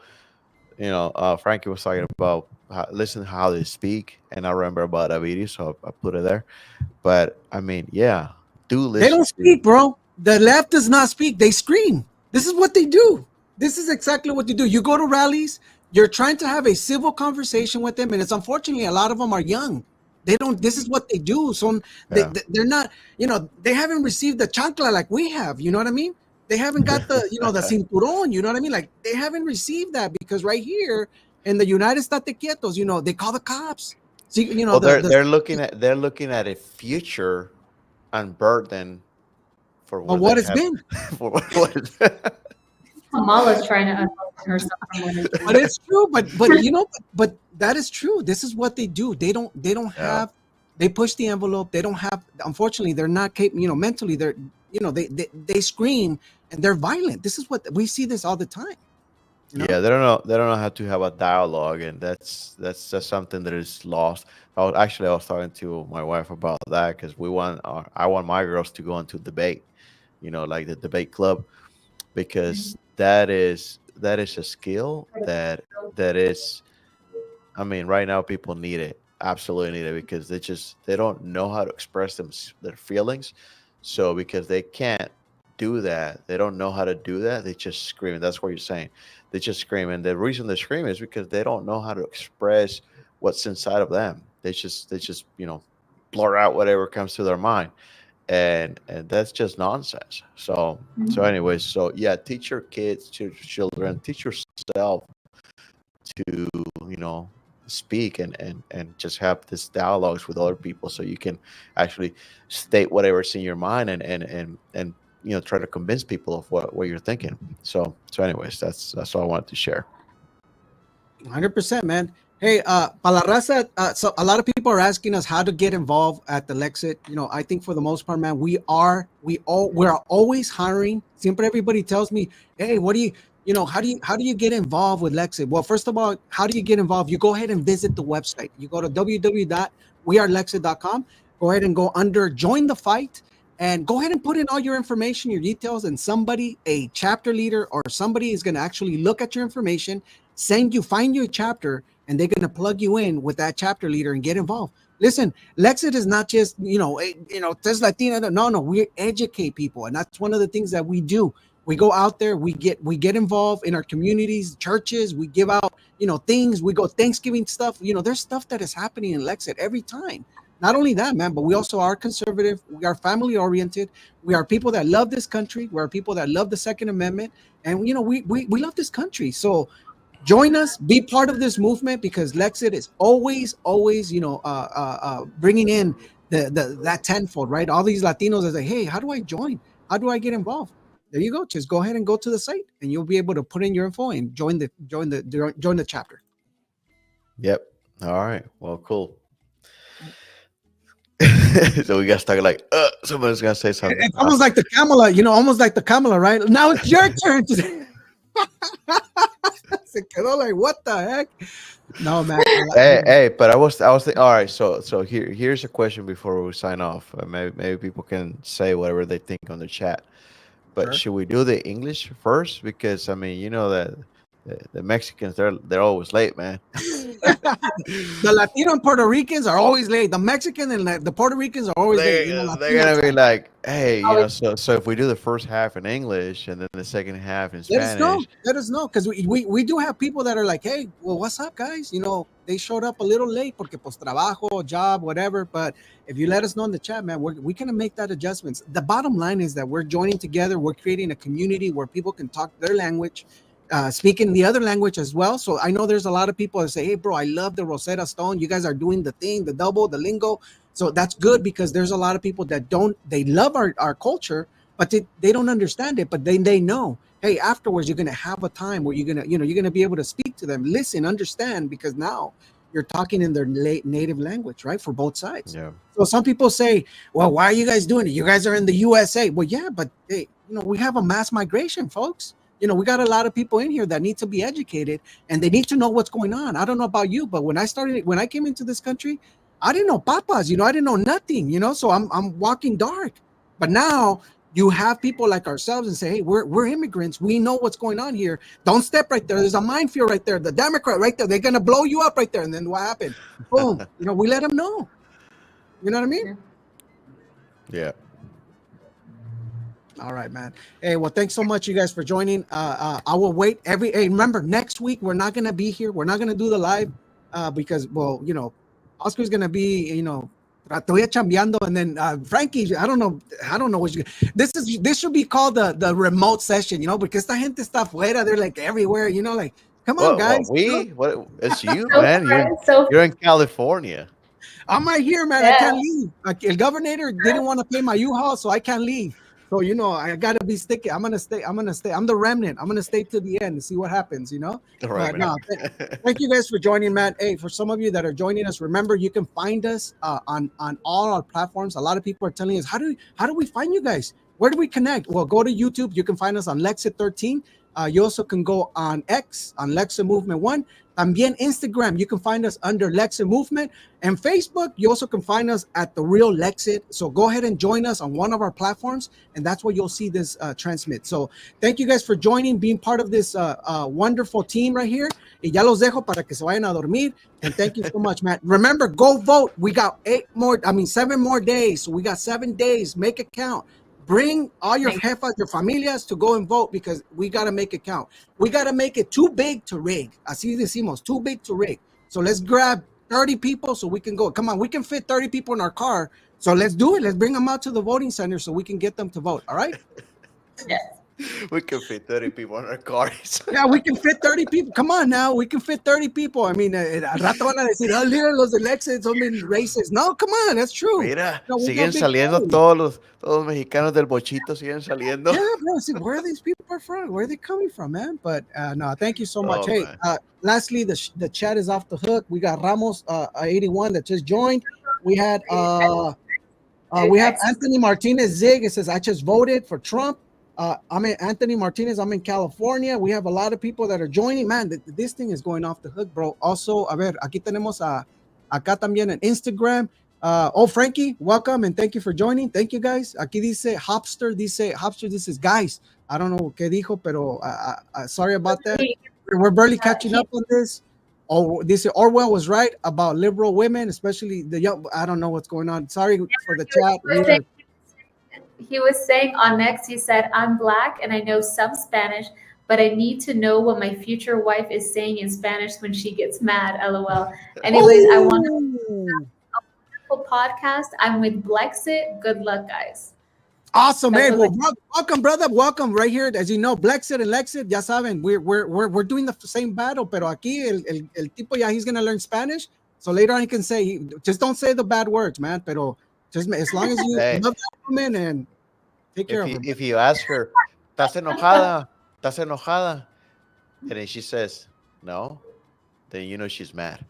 Frankie was talking about listen to how they speak, and I remember about that video, so I put it there. But I mean, yeah, do listen. They don't speak, bro. The left does not speak. They scream. This is what they do. This is exactly what they do. You go to rallies, you're trying to have a civil conversation with them, and it's unfortunately a lot of them are young. They don't. This is what they do. So they're not. They haven't received the chancla like we have. You know what I mean? They haven't got the the cinturón. You know what I mean? Like they haven't received that because right here in the United States quietos, they call the cops. See, they're looking at a future unburdened for what it's been. For what it's been. Kamala's trying to unburden herself. But it's true. But that is true. This is what they do. They don't have. They push the envelope. They don't have. Unfortunately, they're not capable. Mentally, they scream and they're violent. This is what we see this all the time. You know? Yeah, they don't know how to have a dialogue, and that's just something that is lost. I was talking to my wife about that because I want my girls to go into debate, like the debate club, because that is a skill that is. I mean, right now people need it, absolutely need it, because they don't know how to express their feelings. So because they can't do that, they don't know how to do that. They just scream. And that's what you're saying. They just scream, and the reason they scream is because they don't know how to express what's inside of them. They just blur out whatever comes to their mind, and that's just nonsense. So anyways, so yeah, teach your kids, teach your children, teach yourself to speak and just have this dialogues with other people, so you can actually state whatever's in your mind and try to convince people of what you're thinking. So anyways, that's all I wanted to share. 100%, man. Hey, para la raza, so a lot of people are asking us how to get involved at the Lexit. I think for the most part, man, we're always hiring. Siempre everybody tells me, hey, how do you get involved with Lexit? Well, first of all, how do you get involved? You go ahead and visit the website. You go to www.wearelexit.com. Go ahead and go under join the fight, and go ahead and put in all your information, your details, and a chapter leader or somebody is going to actually look at your information, find you a chapter, and they're going to plug you in with that chapter leader and get involved. Listen, Lexit is not just, Tes Latina. No, we educate people. And that's one of the things that we do. We go out there, we get involved in our communities, churches, we give out, things, we go Thanksgiving stuff. There's stuff that is happening in Lexit every time. Not only that, man, but we also are conservative. We are family oriented. We are people that love this country. We are people that love the Second Amendment. And, we love this country. So join us, be part of this movement, because Lexit is always, bringing in that tenfold, right? All these Latinos that say, hey, how do I join? How do I get involved? There you go. Just go ahead and go to the site, and you'll be able to put in your info and join the chapter. Yep. All right. Well, cool. So we got stuck like, somebody's gonna say something. It's almost like the Kamala, right? Now it's your turn to. Se quedó like, what the heck? No, man. Hey, but I was thinking, all right, so here's a question before we sign off. Maybe people can say whatever they think on the chat. But should we do the English first? Because I mean, that the Mexicans, they're always late, man. The Latino and Puerto Ricans are always late. The Mexican and the Puerto Ricans are always late. They're gonna be like, hey, so if we do the first half in English and then the second half in Spanish, let us know, because we do have people that are like, hey, well, what's up, guys? They showed up a little late porque pues trabajo, job, whatever. But if you let us know in the chat, man, we can make that adjustments. The bottom line is that we're joining together. We're creating a community where people can talk their language, speaking the other language as well. So I know there's a lot of people that say, hey, bro, I love the Rosetta Stone. You guys are doing the thing, the double, the lingo. So that's good, because there's a lot of people that they love our culture, but they don't understand it. But then they know, hey, afterwards, you're going to have a time where you're going to be able to speak to them, listen, understand, because now you're talking in their native language, right? For both sides. Yeah. So some people say, well, why are you guys doing it? You guys are in the USA. Well, yeah, but hey, we have a mass migration, folks. We got a lot of people in here that need to be educated, and they need to know what's going on. I don't know about you, but when I came into this country, I didn't know papas, I didn't know nothing, so I'm walking dark. But now you have people like ourselves and say, hey, we're immigrants. We know what's going on here. Don't step right there. There's a minefield right there. The Democrat right there. They're going to blow you up right there. And then what happened? Boom. We let them know. You know what I mean? Yeah. All right, man. Hey, well, thanks so much, you guys, for joining. I will wait remember, next week, we're not going to be here. We're not going to do the live because, well, Oscar's going to be, todavía chambeando, and then Frankie, I don't know what this should be called the remote session, because esta gente está afuera, they're like everywhere, like, come on, guys. What it's you, man. You're in California. I'm right here, man. Yeah. I can't leave. El governor didn't want to pay my U-Haul, so I can't leave. So, I gotta be sticky. I'm gonna stay. I'm the remnant. I'm gonna stay to the end and see what happens, But no, thank you guys for joining, man. Hey, for some of you that are joining us, remember, you can find us on all our platforms. A lot of people are telling us, how do we find you guys? Where do we connect? Well, go to YouTube. You can find us on Lexit 13. You also can go on X, on Lexit Movement 1. También Instagram, you can find us under Lexit Movement. And Facebook, you also can find us at The Real Lexit. So go ahead and join us on one of our platforms, and that's where you'll see this transmit. So thank you guys for joining, being part of this wonderful team right here. Y ya los dejo para que se vayan a dormir. And thank you so much, Matt. Remember, go vote. We got 7 more days. So we got 7 days. Make it count. Bring all your jefas, your familias to go and vote because we got to make it count. We got to make it too big to rig. Así decimos, too big to rig. So let's grab 30 people so we can go. Come on, we can fit 30 people in our car. So let's do it. Let's bring them out to the voting center so we can get them to vote. All right? Yes. We can fit 30 people in our cars. Yeah, we can fit 30 people. Come on now, we can fit 30 people. I mean, al rato van a decir, mira, los de Lexit son bien racist. No, come on, that's true. Mira, no, siguen saliendo todos los mexicanos del bochito, siguen saliendo. Yeah, bro, see, where are these people from? Where are they coming from, man? But no, thank you so much. Oh, hey, lastly, the chat is off the hook. We got Ramos 81 that just joined. We had we have Anthony Martinez Zig. It says, I just voted for Trump. I'm in Anthony Martinez. I'm in California. We have a lot of people that are joining. Man, this thing is going off the hook, bro. Also, a ver, aquí tenemos acá también en Instagram. Frankie, welcome and thank you for joining. Thank you, guys. Aquí dice Hopster. This is guys. I don't know qué dijo, pero sorry about that. We're barely catching up on this. Oh, this Orwell was right about liberal women, especially the young. I don't know what's going on. Sorry for the chat. He was saying on Next, he said, I'm Black and I know some Spanish, but I need to know what my future wife is saying in Spanish when she gets mad, LOL. Anyways, I want a wonderful podcast. I'm with Blexit. Good luck, guys. Awesome, man. Well, welcome, brother. Welcome right here. As you know, Blexit and Lexit, ya saben, we're doing the same battle, pero aquí el tipo ya, he's going to learn Spanish. So later on he can say, just don't say the bad words, man, pero just as long as you love that woman and take care of her. If you ask her, ¿Estás enojada? ¿Estás enojada? And then she says, no, then you know she's mad.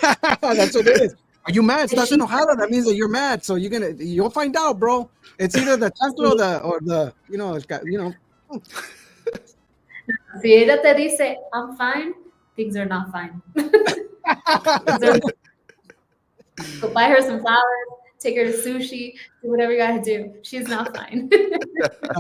That's what it is. Are you mad? ¿Estás enojada? That means that you're mad. So you'll find out, bro. It's either the chancla or the Si ella te dice, I'm fine, things are not fine. So buy her some flowers. Take her to sushi, do whatever you gotta do. She's not fine.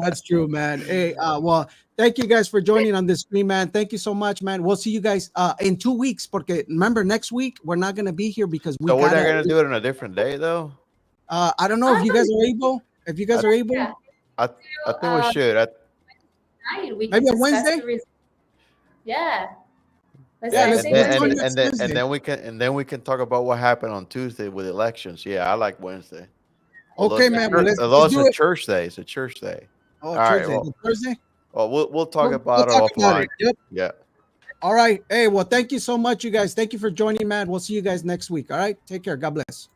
That's true, man. Hey, well, thank you guys for joining on this stream, man. Thank you so much, man. We'll see you guys in 2 weeks. Porque remember, next week we're not gonna be here because we're not gonna do it on a different day, though. I don't know if you guys are able. If you guys are able, I think we should. Maybe a Wednesday. Yeah. And then we can talk about what happened on Tuesday with elections. Yeah, I like Wednesday. Okay, man. Although it's a church day. It's a church day. Oh, all right, well, Thursday. Well, we'll talk about it offline. Yep. Yeah. All right. Hey, well, thank you so much, you guys. Thank you for joining, man. We'll see you guys next week. All right. Take care. God bless.